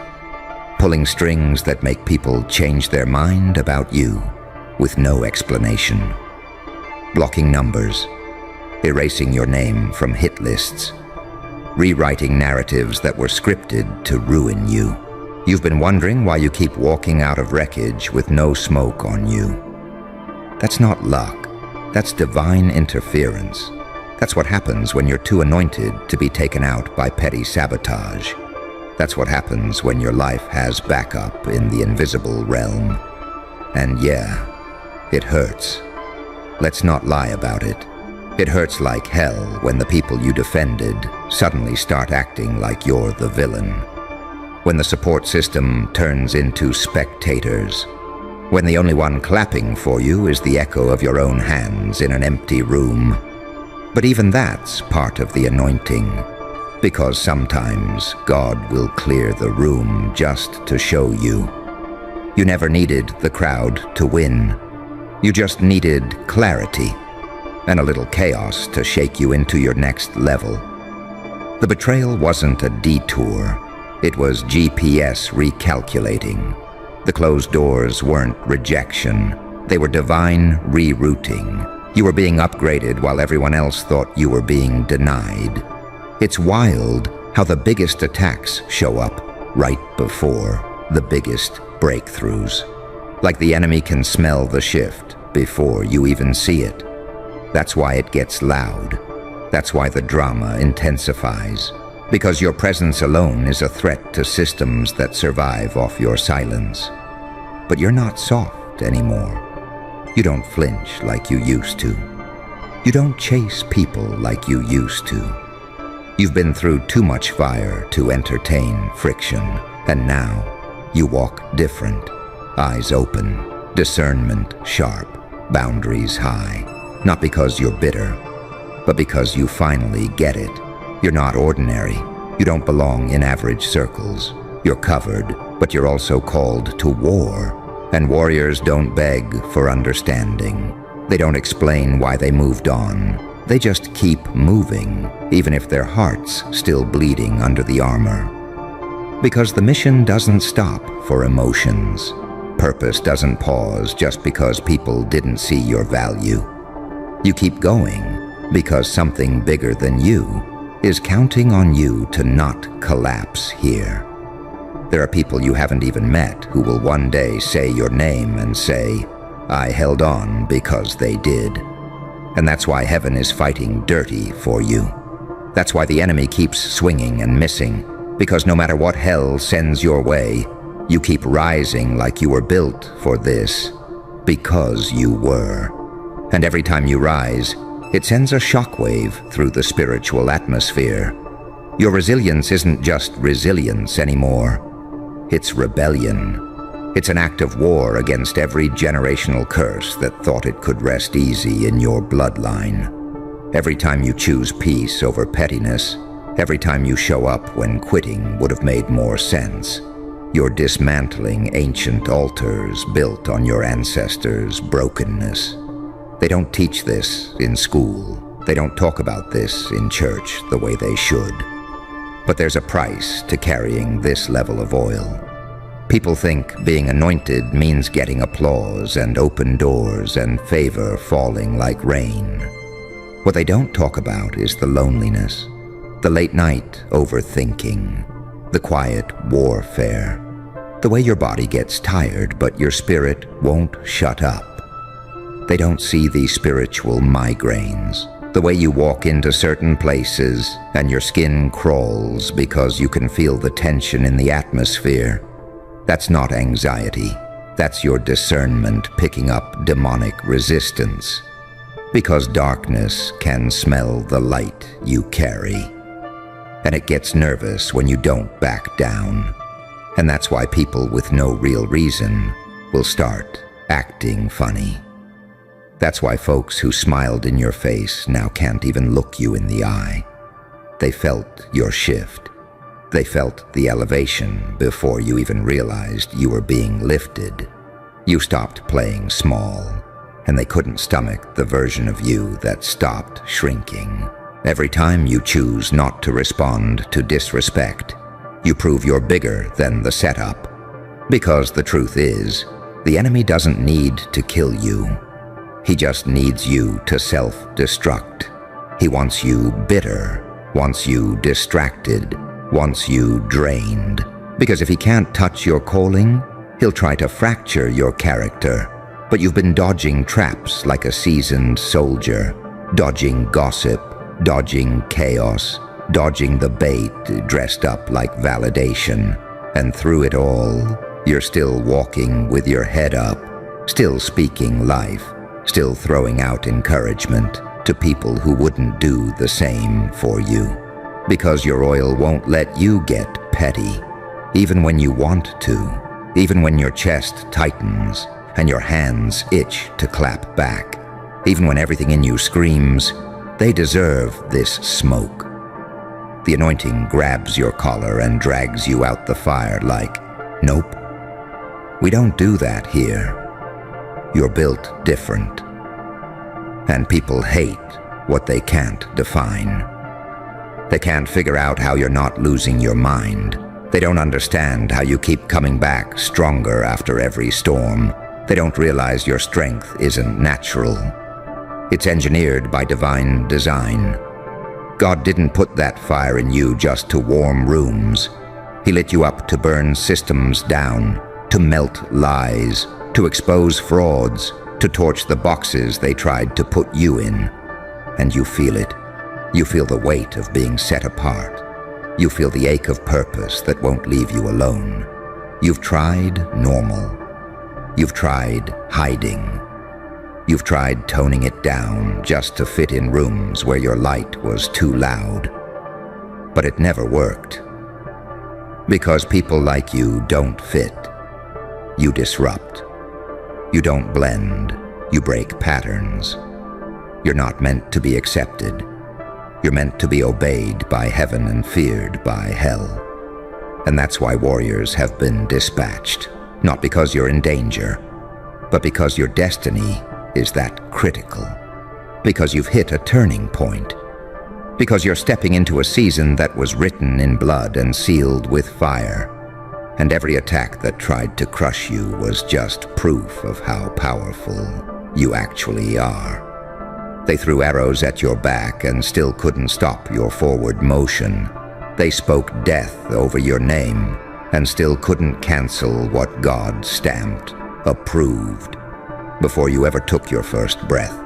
A: pulling strings that make people change their mind about you with no explanation, blocking numbers, erasing your name from hit lists, rewriting narratives that were scripted to ruin you. You've been wondering why you keep walking out of wreckage with no smoke on you. That's not luck. That's divine interference. That's what happens when you're too anointed to be taken out by petty sabotage. That's what happens when your life has backup in the invisible realm. And yeah, it hurts. Let's not lie about it. It hurts like hell when the people you defended suddenly start acting like you're the villain. When the support system turns into spectators. When the only one clapping for you is the echo of your own hands in an empty room. But even that's part of the anointing, because sometimes God will clear the room just to show you. You never needed the crowd to win. You just needed clarity and a little chaos to shake you into your next level. The betrayal wasn't a detour. It was GPS recalculating. The closed doors weren't rejection. They were divine rerouting. You were being upgraded while everyone else thought you were being denied. It's wild how the biggest attacks show up right before the biggest breakthroughs. Like the enemy can smell the shift before you even see it. That's why it gets loud. That's why the drama intensifies. Because your presence alone is a threat to systems that survive off your silence. But you're not soft anymore. You don't flinch like you used to. You don't chase people like you used to. You've been through too much fire to entertain friction, and now you walk different. Eyes open, discernment sharp, boundaries high. Not because you're bitter, but because you finally get it. You're not ordinary. You don't belong in average circles. You're covered, but you're also called to war. And warriors don't beg for understanding. They don't explain why they moved on. They just keep moving, even if their heart's still bleeding under the armor. Because the mission doesn't stop for emotions. Purpose doesn't pause just because people didn't see your value. You keep going because something bigger than you is counting on you to not collapse here. There are people you haven't even met who will one day say your name and say, I held on because they did. And that's why heaven is fighting dirty for you. That's why the enemy keeps swinging and missing, because no matter what hell sends your way, you keep rising like you were built for this, because you were. And every time you rise, it sends a shockwave through the spiritual atmosphere. Your resilience isn't just resilience anymore. It's rebellion. It's an act of war against every generational curse that thought it could rest easy in your bloodline. Every time you choose peace over pettiness, every time you show up when quitting would have made more sense, you're dismantling ancient altars built on your ancestors' brokenness. They don't teach this in school. They don't talk about this in church the way they should. But there's a price to carrying this level of oil. People think being anointed means getting applause and open doors and favor falling like rain. What they don't talk about is the loneliness, the late night overthinking, the quiet warfare, the way your body gets tired but your spirit won't shut up. They don't see the spiritual migraines, the way you walk into certain places and your skin crawls because you can feel the tension in the atmosphere. That's not anxiety. That's your discernment picking up demonic resistance. Because darkness can smell the light you carry. And it gets nervous when you don't back down. And that's why people with no real reason will start acting funny. That's why folks who smiled in your face now can't even look you in the eye. They felt your shift. They felt the elevation before you even realized you were being lifted. You stopped playing small, and they couldn't stomach the version of you that stopped shrinking. Every time you choose not to respond to disrespect, you prove you're bigger than the setup. Because the truth is, the enemy doesn't need to kill you. He just needs you to self-destruct. He wants you bitter, wants you distracted, wants you drained, Because if he can't touch your calling, he'll try to fracture your character. But you've been dodging traps like a seasoned soldier, dodging gossip, dodging chaos, dodging the bait dressed up like validation. And through it all, you're still walking with your head up, still speaking life, still throwing out encouragement to people who wouldn't do the same for you. Because your oil won't let you get petty, even when you want to, even when your chest tightens and your hands itch to clap back, even when everything in you screams, they deserve this smoke. The anointing grabs your collar and drags you out the fire like, nope, we don't do that here. You're built different. And people hate what they can't define. They can't figure out how you're not losing your mind. They don't understand how you keep coming back stronger after every storm. They don't realize your strength isn't natural. It's engineered by divine design. God didn't put that fire in you just to warm rooms. He lit you up to burn systems down, to melt lies, to expose frauds, to torch the boxes they tried to put you in. And you feel it. You feel the weight of being set apart. You feel the ache of purpose that won't leave you alone. You've tried normal. You've tried hiding. You've tried toning it down just to fit in rooms where your light was too loud. But it never worked. Because people like you don't fit. You disrupt. You don't blend. You break patterns. You're not meant to be accepted. You're meant to be obeyed by heaven and feared by hell. And that's why warriors have been dispatched. Not because you're in danger, but because your destiny is that critical. Because you've hit a turning point. Because you're stepping into a season that was written in blood and sealed with fire. And every attack that tried to crush you was just proof of how powerful you actually are. They threw arrows at your back and still couldn't stop your forward motion. They spoke death over your name and still couldn't cancel what God stamped, approved, before you ever took your first breath.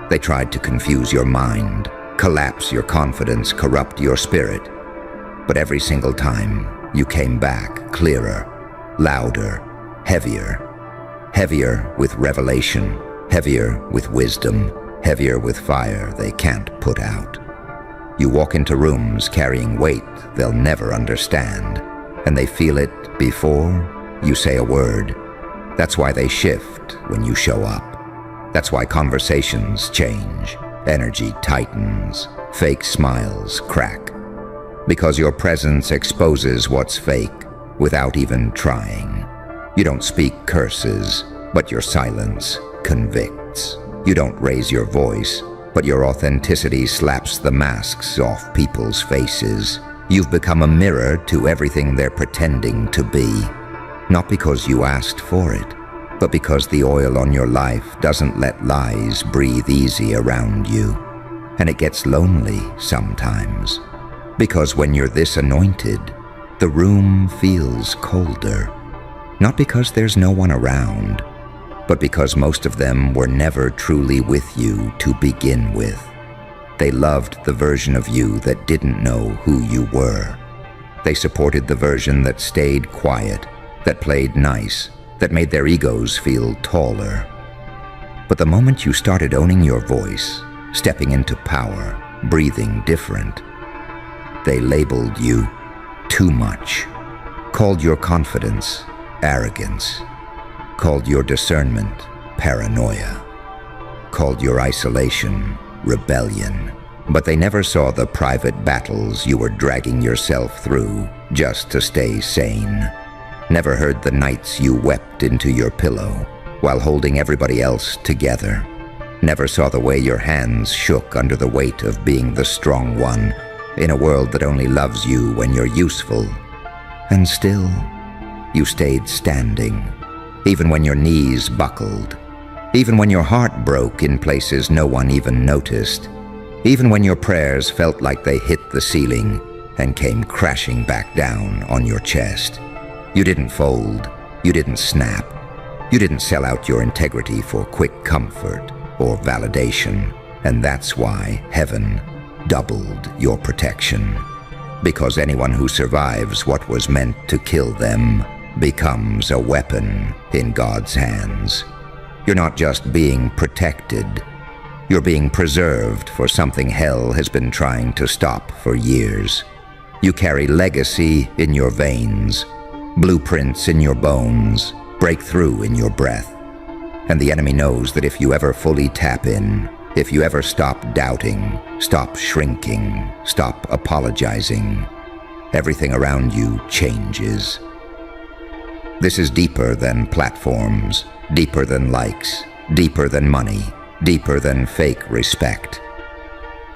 A: They tried to confuse your mind, collapse your confidence, corrupt your spirit. But every single time, you came back clearer, louder, heavier. Heavier with revelation, heavier with wisdom, heavier with fire they can't put out. You walk into rooms carrying weight they'll never understand, and they feel it before you say a word. That's why they shift when you show up. That's why conversations change, energy tightens, fake smiles crack. Because your presence exposes what's fake without even trying. You don't speak curses, but your silence convicts. You don't raise your voice, but your authenticity slaps the masks off people's faces. You've become a mirror to everything they're pretending to be. Not because you asked for it, but because the oil on your life doesn't let lies breathe easy around you. And it gets lonely sometimes. Because when you're this anointed, the room feels colder. Not because there's no one around, but because most of them were never truly with you to begin with. They loved the version of you that didn't know who you were. They supported the version that stayed quiet, that played nice, that made their egos feel taller. But the moment you started owning your voice, stepping into power, breathing different, they labeled you too much, called your confidence arrogance, called your discernment paranoia, called your isolation rebellion. But they never saw the private battles you were dragging yourself through just to stay sane. Never heard the nights you wept into your pillow while holding everybody else together. Never saw the way your hands shook under the weight of being the strong one in a world that only loves you when you're useful. And still, you stayed standing, even when your knees buckled, even when your heart broke in places no one even noticed, even when your prayers felt like they hit the ceiling, and came crashing back down on your chest. You didn't fold. You didn't snap. You didn't sell out your integrity for quick comfort or validation, and that's why heaven doubled your protection. Because anyone who survives what was meant to kill them becomes a weapon in God's hands. You're not just being protected, you're being preserved for something hell has been trying to stop for years. You carry legacy in your veins, blueprints in your bones, breakthrough in your breath. And the enemy knows that if you ever fully tap in, if you ever stop doubting, stop shrinking, stop apologizing, everything around you changes. This is deeper than platforms, deeper than likes, deeper than money, deeper than fake respect.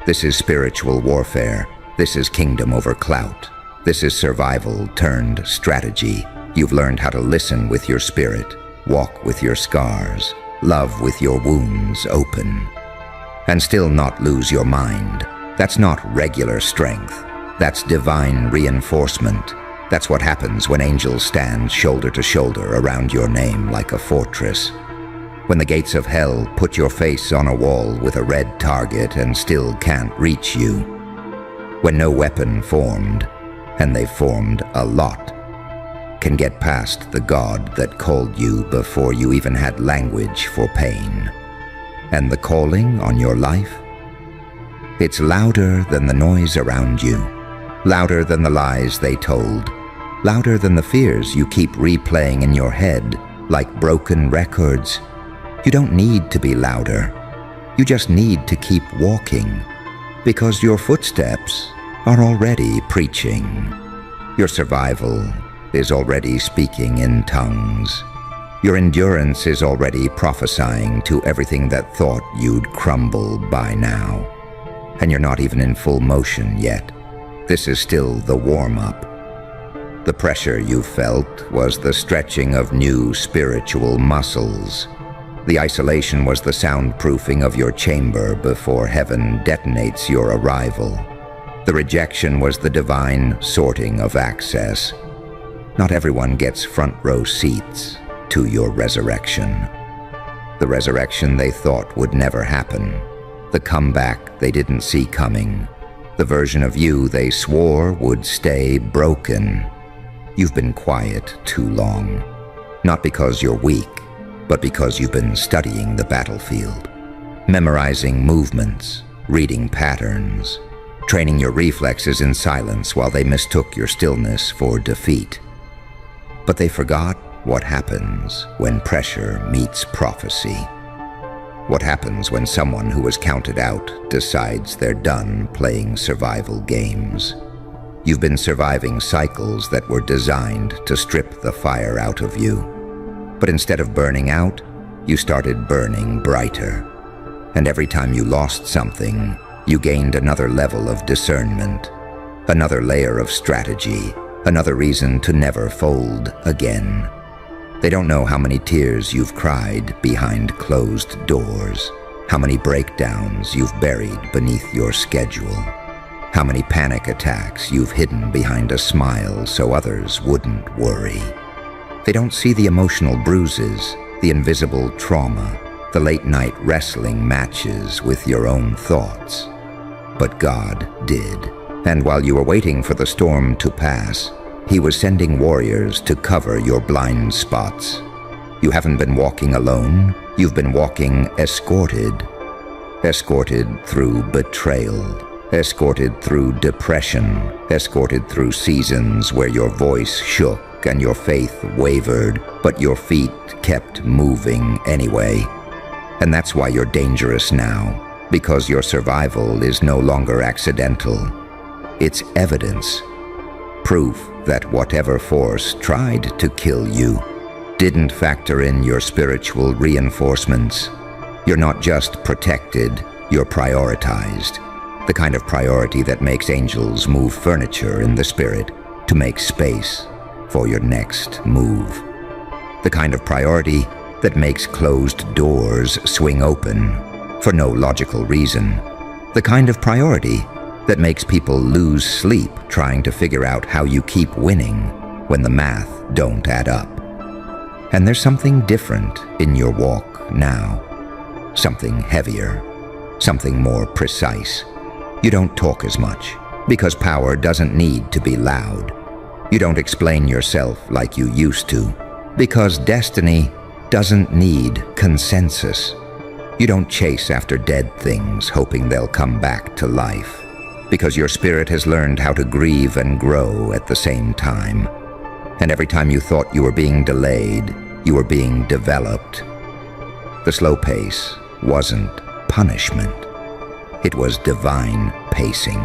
A: This is spiritual warfare. This is kingdom over clout. This is survival turned strategy. You've learned how to listen with your spirit, walk with your scars, love with your wounds open, and still not lose your mind. That's not regular strength. That's divine reinforcement. That's what happens when angels stand shoulder to shoulder around your name like a fortress. When the gates of hell put your face on a wall with a red target and still can't reach you. When no weapon formed, and they formed a lot, can get past the God that called you before you even had language for pain. And the calling on your life? It's louder than the noise around you, louder than the lies they told, louder than the fears you keep replaying in your head like broken records. You don't need to be louder. You just need to keep walking, because your footsteps are already preaching. Your survival is already speaking in tongues. Your endurance is already prophesying to everything that thought you'd crumble by now. And you're not even in full motion yet. This is still the warm-up. The pressure you felt was the stretching of new spiritual muscles. The isolation was the soundproofing of your chamber before heaven detonates your arrival. The rejection was the divine sorting of access. Not everyone gets front row seats to your resurrection. The resurrection they thought would never happen. The comeback they didn't see coming. The version of you they swore would stay broken. You've been quiet too long. Not because you're weak, but because you've been studying the battlefield. Memorizing movements, reading patterns, training your reflexes in silence while they mistook your stillness for defeat. But they forgot what happens when pressure meets prophecy. What happens when someone who was counted out decides they're done playing survival games. You've been surviving cycles that were designed to strip the fire out of you. But instead of burning out, you started burning brighter. And every time you lost something, you gained another level of discernment, another layer of strategy, another reason to never fold again. They don't know how many tears you've cried behind closed doors, how many breakdowns you've buried beneath your schedule, how many panic attacks you've hidden behind a smile so others wouldn't worry. They don't see the emotional bruises, the invisible trauma, the late-night wrestling matches with your own thoughts. But God did. And while you were waiting for the storm to pass, He was sending warriors to cover your blind spots. You haven't been walking alone. You've been walking escorted. Escorted through betrayal. Escorted through depression. Escorted through seasons where your voice shook and your faith wavered, but your feet kept moving anyway. And that's why you're dangerous now, because your survival is no longer accidental. It's evidence, proof that whatever force tried to kill you didn't factor in your spiritual reinforcements. You're not just protected, you're prioritized. The kind of priority that makes angels move furniture in the spirit to make space for your next move. The kind of priority that makes closed doors swing open for no logical reason. The kind of priority that makes people lose sleep trying to figure out how you keep winning when the math don't add up. And there's something different in your walk now. Something heavier, something more precise. You don't talk as much, because power doesn't need to be loud. You don't explain yourself like you used to, because destiny doesn't need consensus. You don't chase after dead things hoping they'll come back to life, because your spirit has learned how to grieve and grow at the same time. And every time you thought you were being delayed, you were being developed. The slow pace wasn't punishment. It was divine pacing.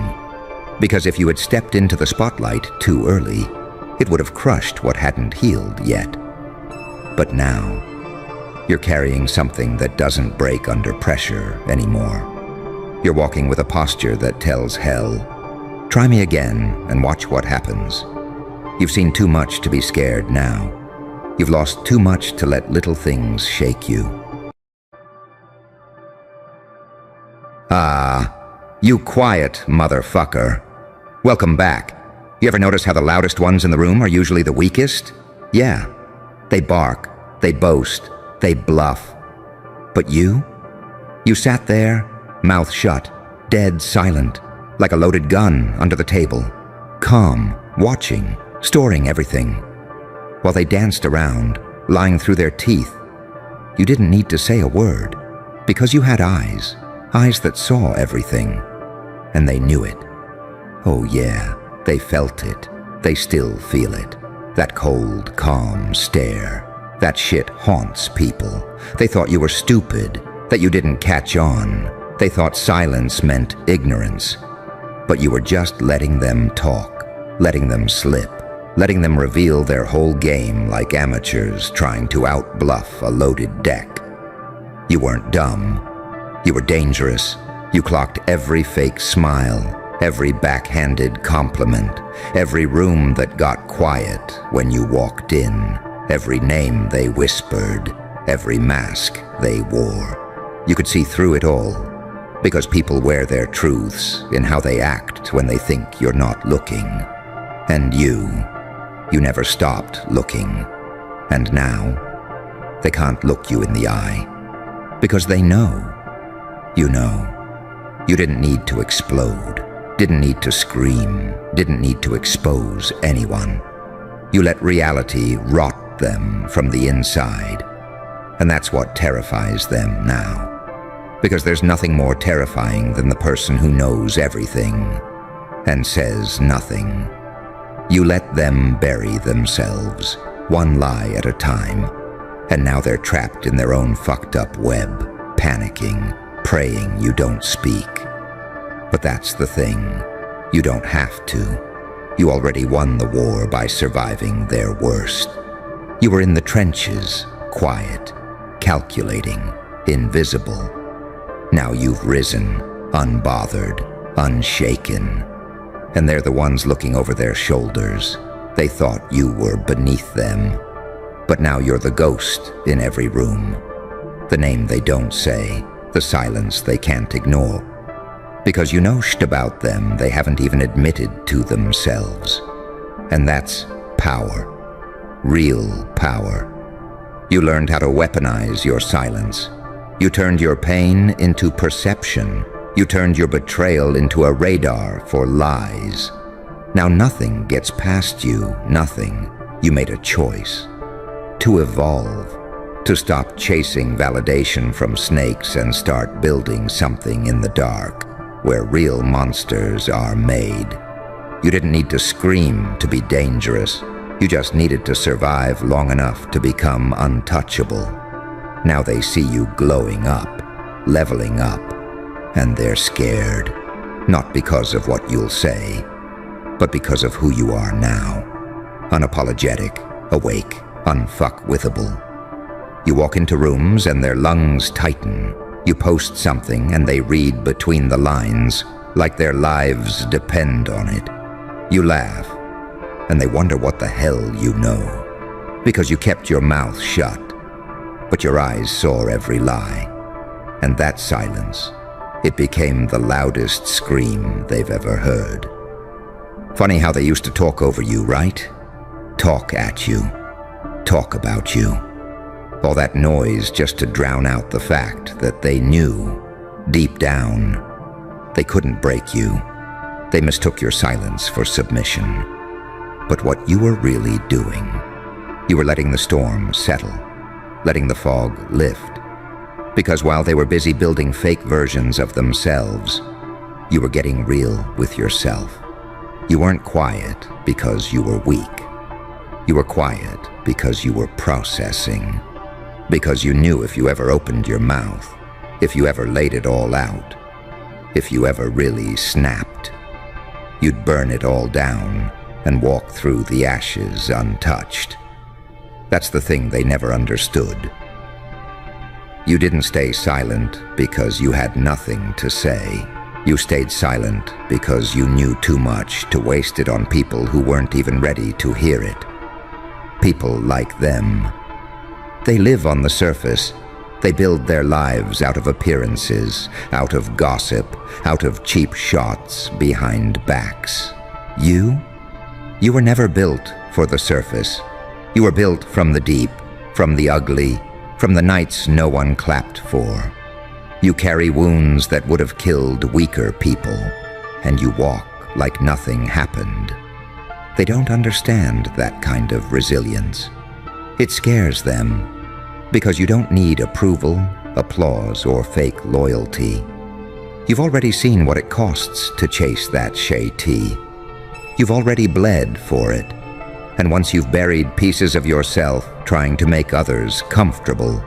A: Because if you had stepped into the spotlight too early, it would have crushed what hadn't healed yet. But now, you're carrying something that doesn't break under pressure anymore. You're walking with a posture that tells hell, "Try me again and watch what happens." You've seen too much to be scared now. You've lost too much to let little things shake you. Ah, you quiet motherfucker. Welcome back. You ever notice how the loudest ones in the room are usually the weakest? Yeah. They bark, they boast, they bluff. But you? You sat there, mouth shut, dead silent, like a loaded gun under the table. Calm, watching, storing everything. While they danced around, lying through their teeth. You didn't need to say a word, because you had eyes. Eyes that saw everything, and they knew it. Oh yeah, they felt it. They still feel it. That cold, calm stare. That shit haunts people. They thought you were stupid, that you didn't catch on. They thought silence meant ignorance. But you were just letting them talk, letting them slip, letting them reveal their whole game like amateurs trying to outbluff a loaded deck. You weren't dumb. You were dangerous. You clocked every fake smile, every backhanded compliment, every room that got quiet when you walked in, every name they whispered, every mask they wore. You could see through it all, because people wear their truths in how they act when they think you're not looking. And you never stopped looking. And now, they can't look you in the eye, because they know. You know. You didn't need to explode, didn't need to scream, didn't need to expose anyone. You let reality rot them from the inside. And that's what terrifies them now. Because there's nothing more terrifying than the person who knows everything and says nothing. You let them bury themselves, one lie at a time, and now they're trapped in their own fucked up web, panicking, praying you don't speak. But that's the thing. You don't have to. You already won the war by surviving their worst. You were in the trenches, quiet, calculating, invisible. Now you've risen, unbothered, unshaken. And they're the ones looking over their shoulders. They thought you were beneath them. But now you're the ghost in every room. The name they don't say, the silence they can't ignore. Because you know shit about them they haven't even admitted to themselves. And that's power. Real power. You learned how to weaponize your silence. You turned your pain into perception. You turned your betrayal into a radar for lies. Now nothing gets past you, nothing. You made a choice. To evolve. To stop chasing validation from snakes and start building something in the dark, where real monsters are made. You didn't need to scream to be dangerous. You just needed to survive long enough to become untouchable. Now they see you glowing up, leveling up, and they're scared. Not because of what you'll say, but because of who you are now. Unapologetic, awake, unfuckwithable. You walk into rooms and their lungs tighten. You post something and they read between the lines, like their lives depend on it. You laugh, and they wonder what the hell you know, because you kept your mouth shut, but your eyes saw every lie. And that silence, It became the loudest scream they've ever heard. Funny how they used to talk over you, right? Talk at you. Talk about you. All that noise just to drown out the fact that they knew, deep down, they couldn't break you. They mistook your silence for submission. But what you were really doing, you were letting the storm settle, letting the fog lift. Because while they were busy building fake versions of themselves, you were getting real with yourself. You weren't quiet because you were weak. You were quiet because you were processing. Because you knew if you ever opened your mouth, if you ever laid it all out, if you ever really snapped, you'd burn it all down and walk through the ashes untouched. That's the thing they never understood. You didn't stay silent because you had nothing to say. You stayed silent because you knew too much to waste it on people who weren't even ready to hear it. People like them. They live on the surface. They build their lives out of appearances, out of gossip, out of cheap shots behind backs. You were never built for the surface. You were built from the deep, from the ugly, from the nights no one clapped for. You carry wounds that would have killed weaker people, and you walk like nothing happened. They don't understand that kind of resilience. It scares them, because you don't need approval, applause, or fake loyalty. You've already seen what it costs to chase that Shay-T. You've already bled for it. And once you've buried pieces of yourself trying to make others comfortable,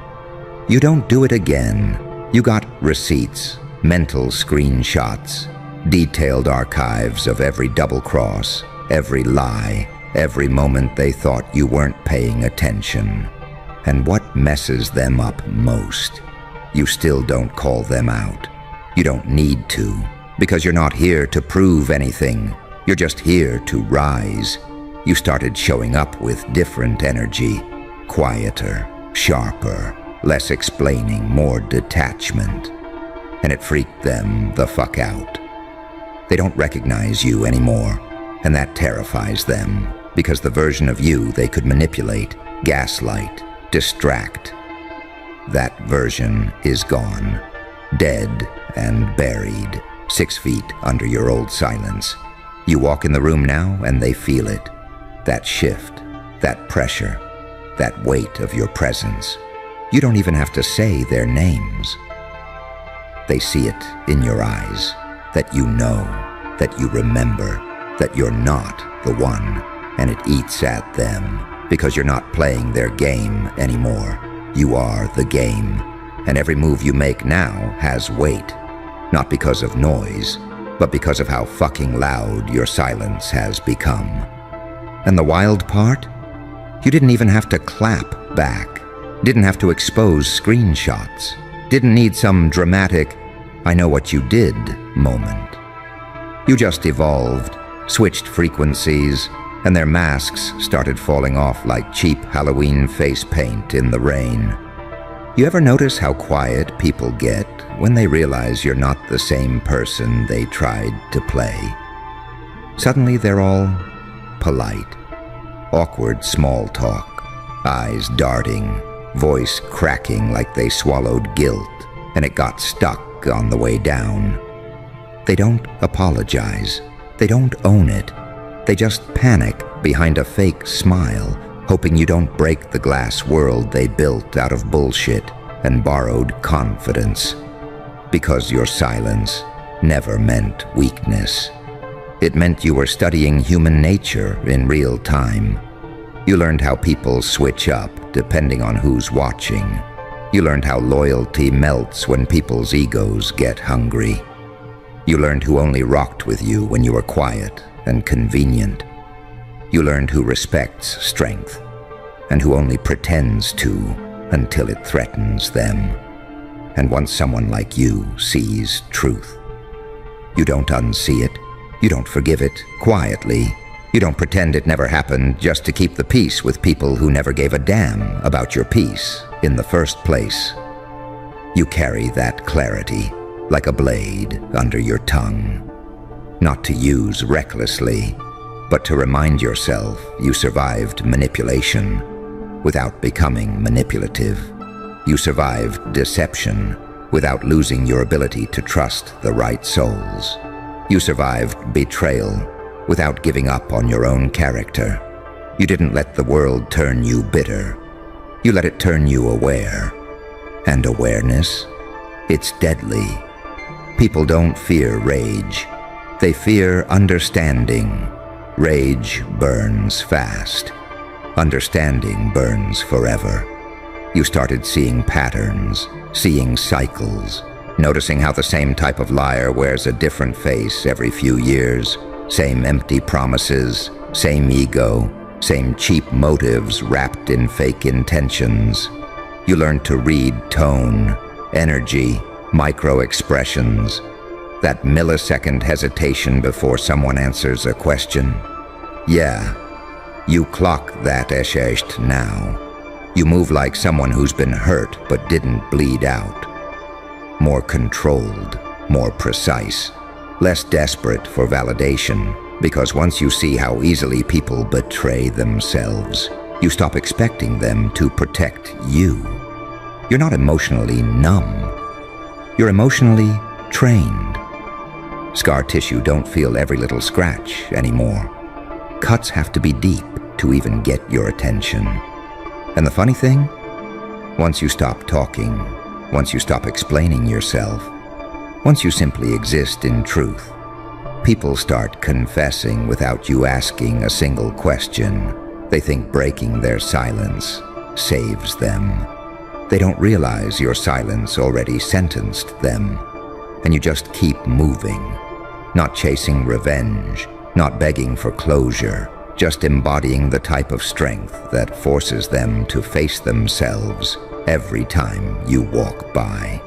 A: you don't do it again. You got receipts, mental screenshots, detailed archives of every double cross, every lie, every moment they thought you weren't paying attention. And what messes them up most? You still don't call them out. You don't need to, because you're not here to prove anything. You're just here to rise. You started showing up with different energy, quieter, sharper, less explaining, more detachment. And it freaked them the fuck out. They don't recognize you anymore, and that terrifies them, because the version of you they could manipulate, gaslight, distract, that version is gone, dead and buried, 6 feet under your old silence. You walk in the room now and they feel it. That shift, that pressure, that weight of your presence. You don't even have to say their names. They see it in your eyes, that you know, that you remember, that you're not the one, and it eats at them, because you're not playing their game anymore. You are the game, and every move you make now has weight, not because of noise, but because of how fucking loud your silence has become. And the wild part? You didn't even have to clap back, didn't have to expose screenshots, didn't need some dramatic, I know what you did moment. You just evolved, switched frequencies, and their masks started falling off like cheap Halloween face paint in the rain. You ever notice how quiet people get when they realize you're not the same person they tried to play? Suddenly they're all polite. Awkward small talk, eyes darting, voice cracking like they swallowed guilt and it got stuck on the way down. They don't apologize. They don't own it. They just panic behind a fake smile, hoping you don't break the glass world they built out of bullshit and borrowed confidence. Because your silence never meant weakness. It meant you were studying human nature in real time. You learned how people switch up depending on who's watching. You learned how loyalty melts when people's egos get hungry. You learned who only rocked with you when you were quiet and convenient. You learned who respects strength and who only pretends to until it threatens them. And once someone like you sees truth, you don't unsee it. You don't forgive it quietly. You don't pretend it never happened just to keep the peace with people who never gave a damn about your peace in the first place. You carry that clarity, like a blade under your tongue. Not to use recklessly, but to remind yourself you survived manipulation without becoming manipulative. You survived deception without losing your ability to trust the right souls. You survived betrayal without giving up on your own character. You didn't let the world turn you bitter. You let it turn you aware. And awareness, it's deadly. People don't fear rage. They fear understanding. Rage burns fast. Understanding burns forever. You started seeing patterns, seeing cycles, noticing how the same type of liar wears a different face every few years, same empty promises, same ego, same cheap motives wrapped in fake intentions. You learned to read tone, energy, micro-expressions, that millisecond hesitation before someone answers a question. Yeah, you clock that eshecht now. You move like someone who's been hurt but didn't bleed out. More controlled, more precise, less desperate for validation, because once you see how easily people betray themselves, you stop expecting them to protect you. You're not emotionally numb. You're emotionally trained. Scar tissue don't feel every little scratch anymore. Cuts have to be deep to even get your attention. And the funny thing? Once you stop talking, once you stop explaining yourself, once you simply exist in truth, people start confessing without you asking a single question. They think breaking their silence saves them. They don't realize your silence already sentenced them, and you just keep moving, not chasing revenge, not begging for closure, just embodying the type of strength that forces them to face themselves every time you walk by.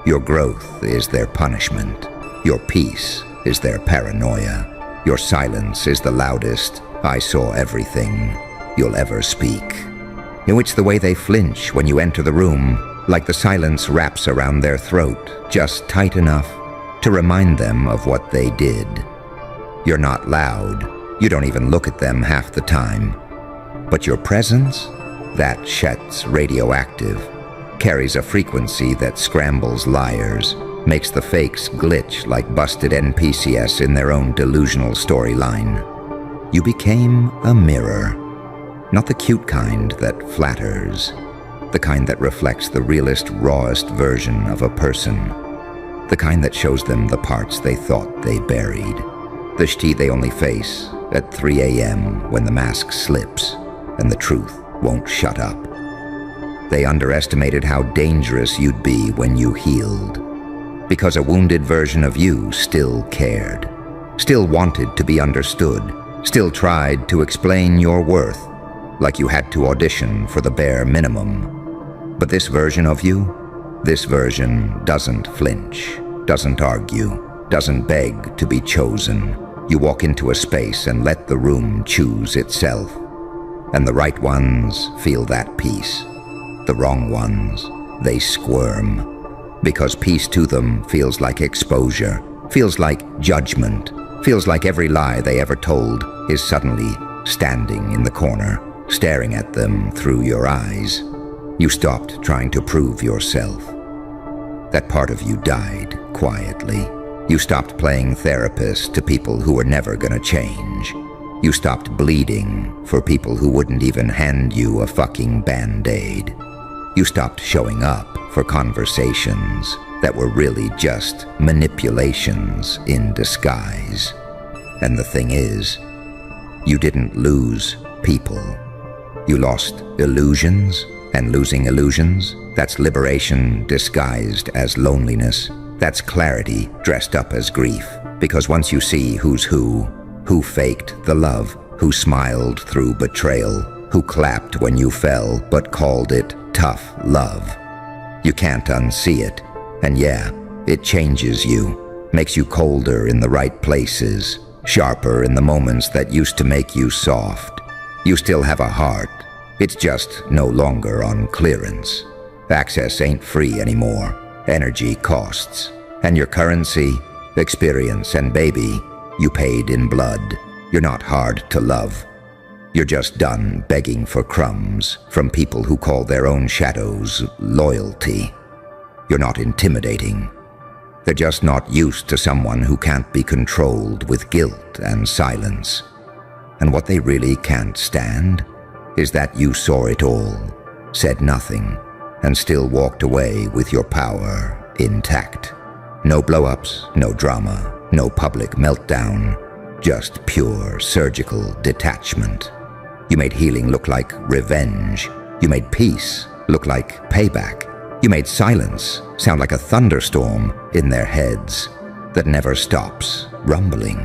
A: Your growth is their punishment. Your peace is their paranoia. Your silence is the loudest "I saw everything" you'll ever speak. It's the way they flinch when you enter the room, like the silence wraps around their throat, just tight enough to remind them of what they did. You're not loud. You don't even look at them half the time. But your presence, that shit's radioactive, carries a frequency that scrambles liars, makes the fakes glitch like busted NPCs in their own delusional storyline. You became a mirror. Not the cute kind that flatters, the kind that reflects the realest, rawest version of a person, the kind that shows them the parts they thought they buried, the shti they only face at 3 a.m. when the mask slips and the truth won't shut up. They underestimated how dangerous you'd be when you healed, because a wounded version of you still cared, still wanted to be understood, still tried to explain your worth, like you had to audition for the bare minimum. But this version of you, this version doesn't flinch, doesn't argue, doesn't beg to be chosen. You walk into a space and let the room choose itself. And the right ones feel that peace. The wrong ones, they squirm. Because peace to them feels like exposure, feels like judgment, feels like every lie they ever told is suddenly standing in the corner, staring at them through your eyes. You stopped trying to prove yourself. That part of you died quietly. You stopped playing therapist to people who were never gonna change. You stopped bleeding for people who wouldn't even hand you a fucking Band-Aid. You stopped showing up for conversations that were really just manipulations in disguise. And the thing is, you didn't lose people. You lost illusions, and losing illusions, that's liberation disguised as loneliness. That's clarity dressed up as grief. Because once you see who's who faked the love, who smiled through betrayal, who clapped when you fell but called it tough love, you can't unsee it. And yeah, it changes you, makes you colder in the right places, sharper in the moments that used to make you soft. You still have a heart. It's just no longer on clearance. Access ain't free anymore. Energy costs. And your currency, experience, and baby, you paid in blood. You're not hard to love. You're just done begging for crumbs from people who call their own shadows loyalty. You're not intimidating. They're just not used to someone who can't be controlled with guilt and silence. And what they really can't stand is that you saw it all, said nothing, and still walked away with your power intact. No blow-ups, no drama, no public meltdown, just pure surgical detachment. You made healing look like revenge. You made peace look like payback. You made silence sound like a thunderstorm in their heads that never stops rumbling.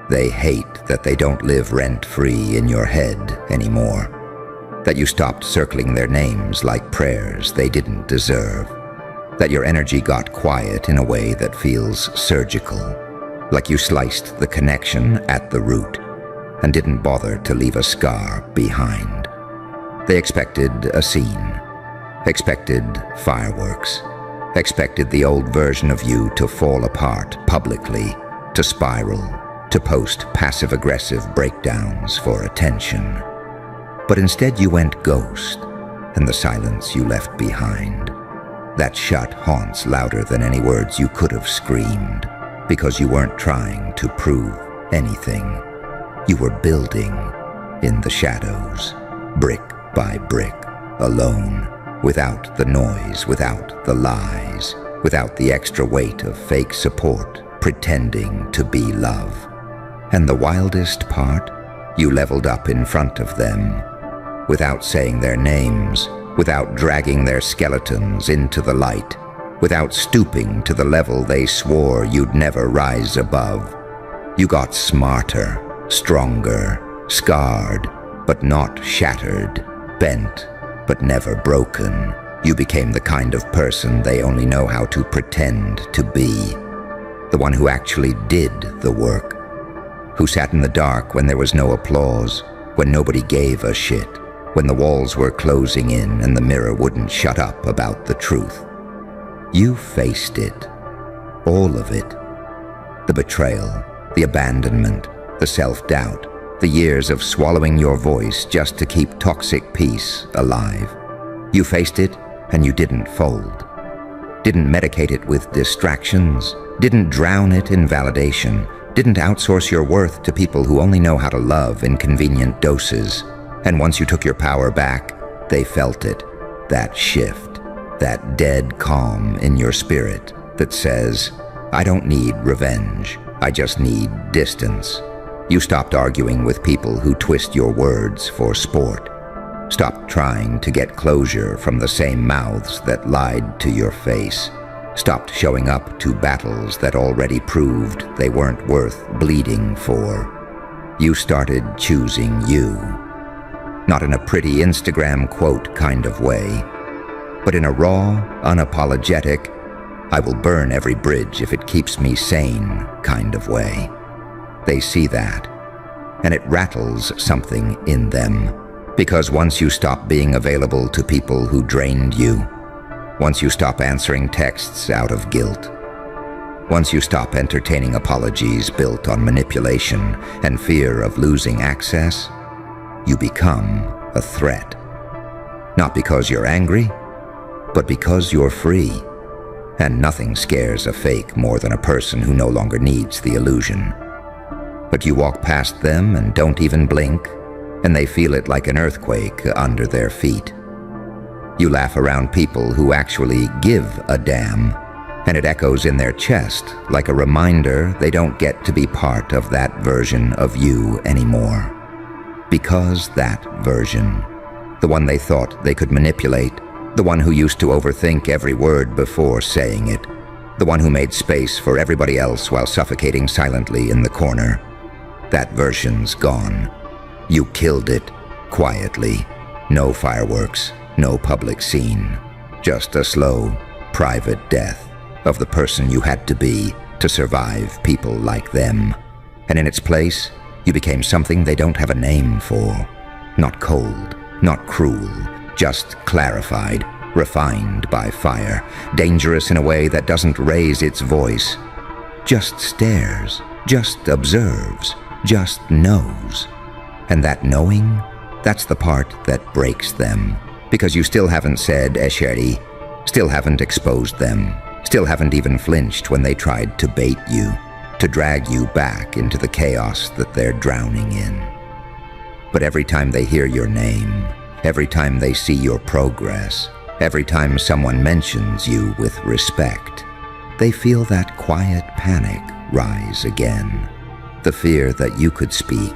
A: They hate that they don't live rent-free in your head anymore, that you stopped circling their names like prayers they didn't deserve, that your energy got quiet in a way that feels surgical, like you sliced the connection at the root and didn't bother to leave a scar behind. They expected a scene, expected fireworks, expected the old version of you to fall apart publicly, to spiral, to post passive-aggressive breakdowns for attention. But instead you went ghost, and the silence you left behind, that shut haunts louder than any words you could have screamed, because you weren't trying to prove anything. You were building in the shadows, brick by brick, alone, without the noise, without the lies, without the extra weight of fake support, pretending to be love. And the wildest part, you leveled up in front of them, without saying their names, without dragging their skeletons into the light, without stooping to the level they swore you'd never rise above. You got smarter, stronger, scarred, but not shattered, bent, but never broken. You became the kind of person they only know how to pretend to be. The one who actually did the work. Who sat in the dark when there was no applause, when nobody gave a shit, when the walls were closing in and the mirror wouldn't shut up about the truth. You faced it. All of it. The betrayal, the abandonment, the self-doubt, the years of swallowing your voice just to keep toxic peace alive. You faced it and you didn't fold. Didn't medicate it with distractions. Didn't drown it in validation. Didn't outsource your worth to people who only know how to love in convenient doses. And once you took your power back, they felt it. That shift. That dead calm in your spirit that says, I don't need revenge. I just need distance. You stopped arguing with people who twist your words for sport. Stopped trying to get closure from the same mouths that lied to your face. Stopped showing up to battles that already proved they weren't worth bleeding for. You started choosing you. Not in a pretty Instagram quote kind of way, but in a raw, unapologetic, I will burn every bridge if it keeps me sane kind of way. They see that, and it rattles something in them, because once you stop being available to people who drained you, once you stop answering texts out of guilt, once you stop entertaining apologies built on manipulation and fear of losing access, you become a threat. Not because you're angry, but because you're free. And nothing scares a fake more than a person who no longer needs the illusion. But you walk past them and don't even blink, and they feel it like an earthquake under their feet. You laugh around people who actually give a damn, and it echoes in their chest like a reminder they don't get to be part of that version of you anymore. Because that version, the one they thought they could manipulate, the one who used to overthink every word before saying it, the one who made space for everybody else while suffocating silently in the corner, that version's gone. You killed it, quietly. No fireworks, no public scene. Just a slow, private death of the person you had to be to survive people like them. And in its place, you became something they don't have a name for. Not cold, not cruel, just clarified. refined by fire, dangerous in a way that doesn't raise its voice, just stares, just observes, just knows. And that knowing, that's the part that breaks them, because you still haven't said Esheri, still haven't exposed them, still haven't even flinched when they tried to bait you, to drag you back into the chaos that they're drowning in. But every time they hear your name, every time they see your progress, every time someone mentions you with respect, they feel that quiet panic rise again. The fear that you could speak,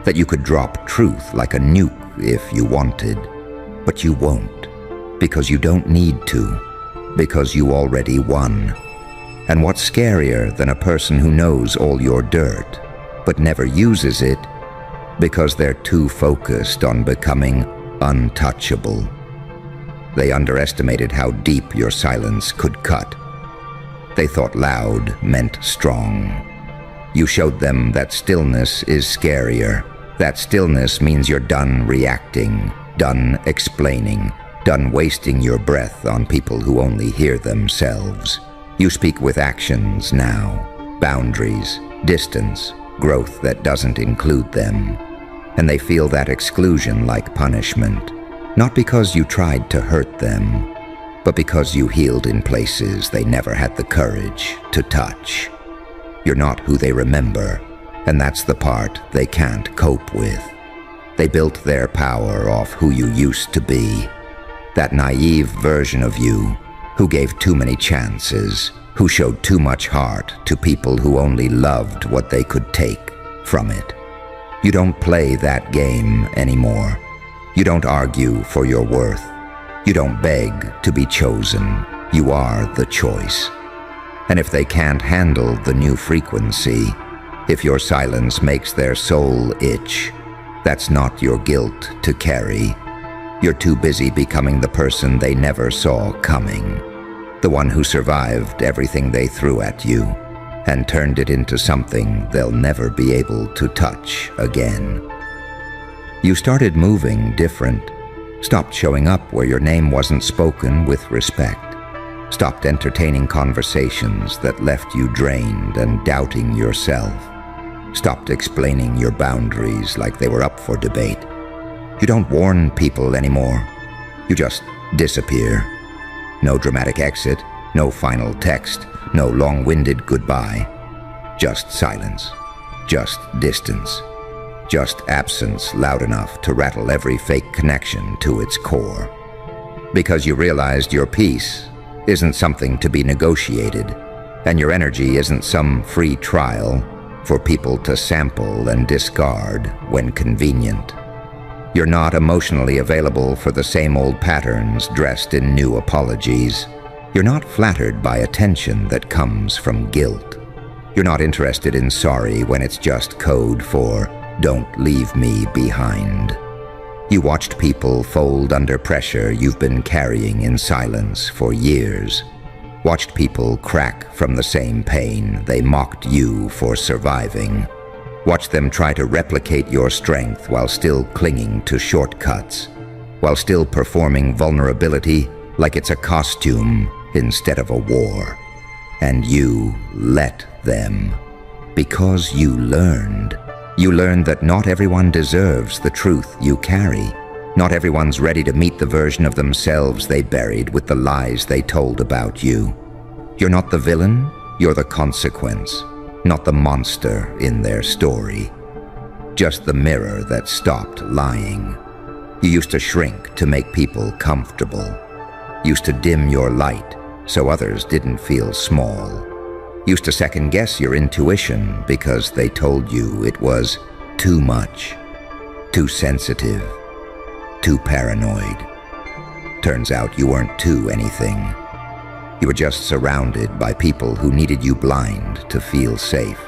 A: that you could drop truth like a nuke if you wanted, but you won't, because you don't need to, because you already won. And what's scarier than a person who knows all your dirt, but never uses it because they're too focused on becoming untouchable? They underestimated how deep your silence could cut. They thought loud meant strong. You showed them that stillness is scarier. That stillness means you're done reacting, done explaining, done wasting your breath on people who only hear themselves. You speak with actions now, boundaries, distance, growth that doesn't include them. And they feel that exclusion like punishment, not because you tried to hurt them, but because you healed in places they never had the courage to touch. You're not who they remember, and that's the part they can't cope with. They built their power off who you used to be, that naive version of you who gave too many chances, who showed too much heart to people who only loved what they could take from it. You don't play that game anymore. You don't argue for your worth. You don't beg to be chosen. You are the choice. And if they can't handle the new frequency, if your silence makes their soul itch, that's not your guilt to carry. You're too busy becoming the person they never saw coming, the one who survived everything they threw at you and turned it into something they'll never be able to touch again. You started moving different, stopped showing up where your name wasn't spoken with respect, stopped entertaining conversations that left you drained and doubting yourself, stopped explaining your boundaries like they were up for debate. You don't warn people anymore. You just disappear. No dramatic exit, no final text, no long-winded goodbye. Just silence, just distance, just absence loud enough to rattle every fake connection to its core. Because you realized your peace isn't something to be negotiated, and your energy isn't some free trial for people to sample and discard when convenient. You're not emotionally available for the same old patterns dressed in new apologies. You're not flattered by attention that comes from guilt. You're not interested in sorry when it's just code for don't leave me behind. You watched people fold under pressure you've been carrying in silence for years. Watched people crack from the same pain they mocked you for surviving. Watch them try to replicate your strength while still clinging to shortcuts, while still performing vulnerability like it's a costume instead of a war. And you let them, because you learned. You learned that not everyone deserves the truth you carry. Not everyone's ready to meet the version of themselves they buried with the lies they told about you. You're not the villain, you're the consequence. Not the monster in their story, just the mirror that stopped lying. You used to shrink to make people comfortable, used to dim your light so others didn't feel small, used to second-guess your intuition because they told you it was too much, too sensitive, too paranoid. Turns out you weren't too anything. You were just surrounded by people who needed you blind to feel safe.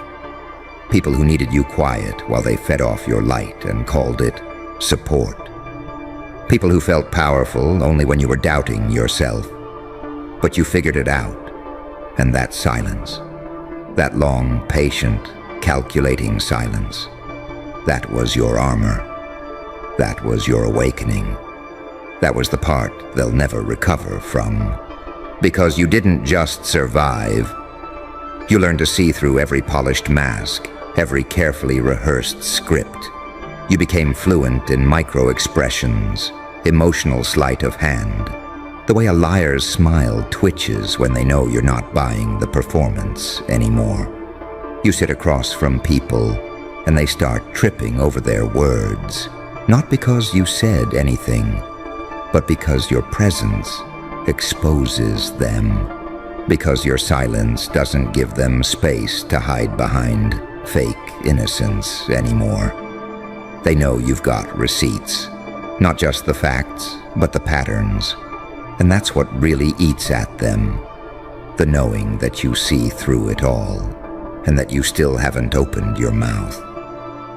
A: People who needed you quiet while they fed off your light and called it support. People who felt powerful only when you were doubting yourself. But you figured it out, and that silence, that long, patient, calculating silence, that was your armor. That was your awakening. That was the part they'll never recover from. Because you didn't just survive. You learned to see through every polished mask, every carefully rehearsed script. You became fluent in micro-expressions, emotional sleight of hand, the way a liar's smile twitches when they know you're not buying the performance anymore. You sit across from people, and they start tripping over their words, not because you said anything, but because your presence exposes them, because your silence doesn't give them space to hide behind fake innocence anymore. They know you've got receipts, not just the facts, but the patterns. And that's what really eats at them, the knowing that you see through it all, and that you still haven't opened your mouth.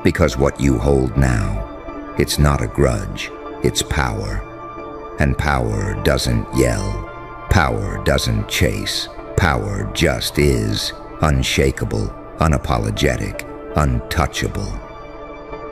A: Because what you hold now, it's not a grudge, it's power. And power doesn't yell, power doesn't chase, power just is, unshakable, unapologetic, untouchable.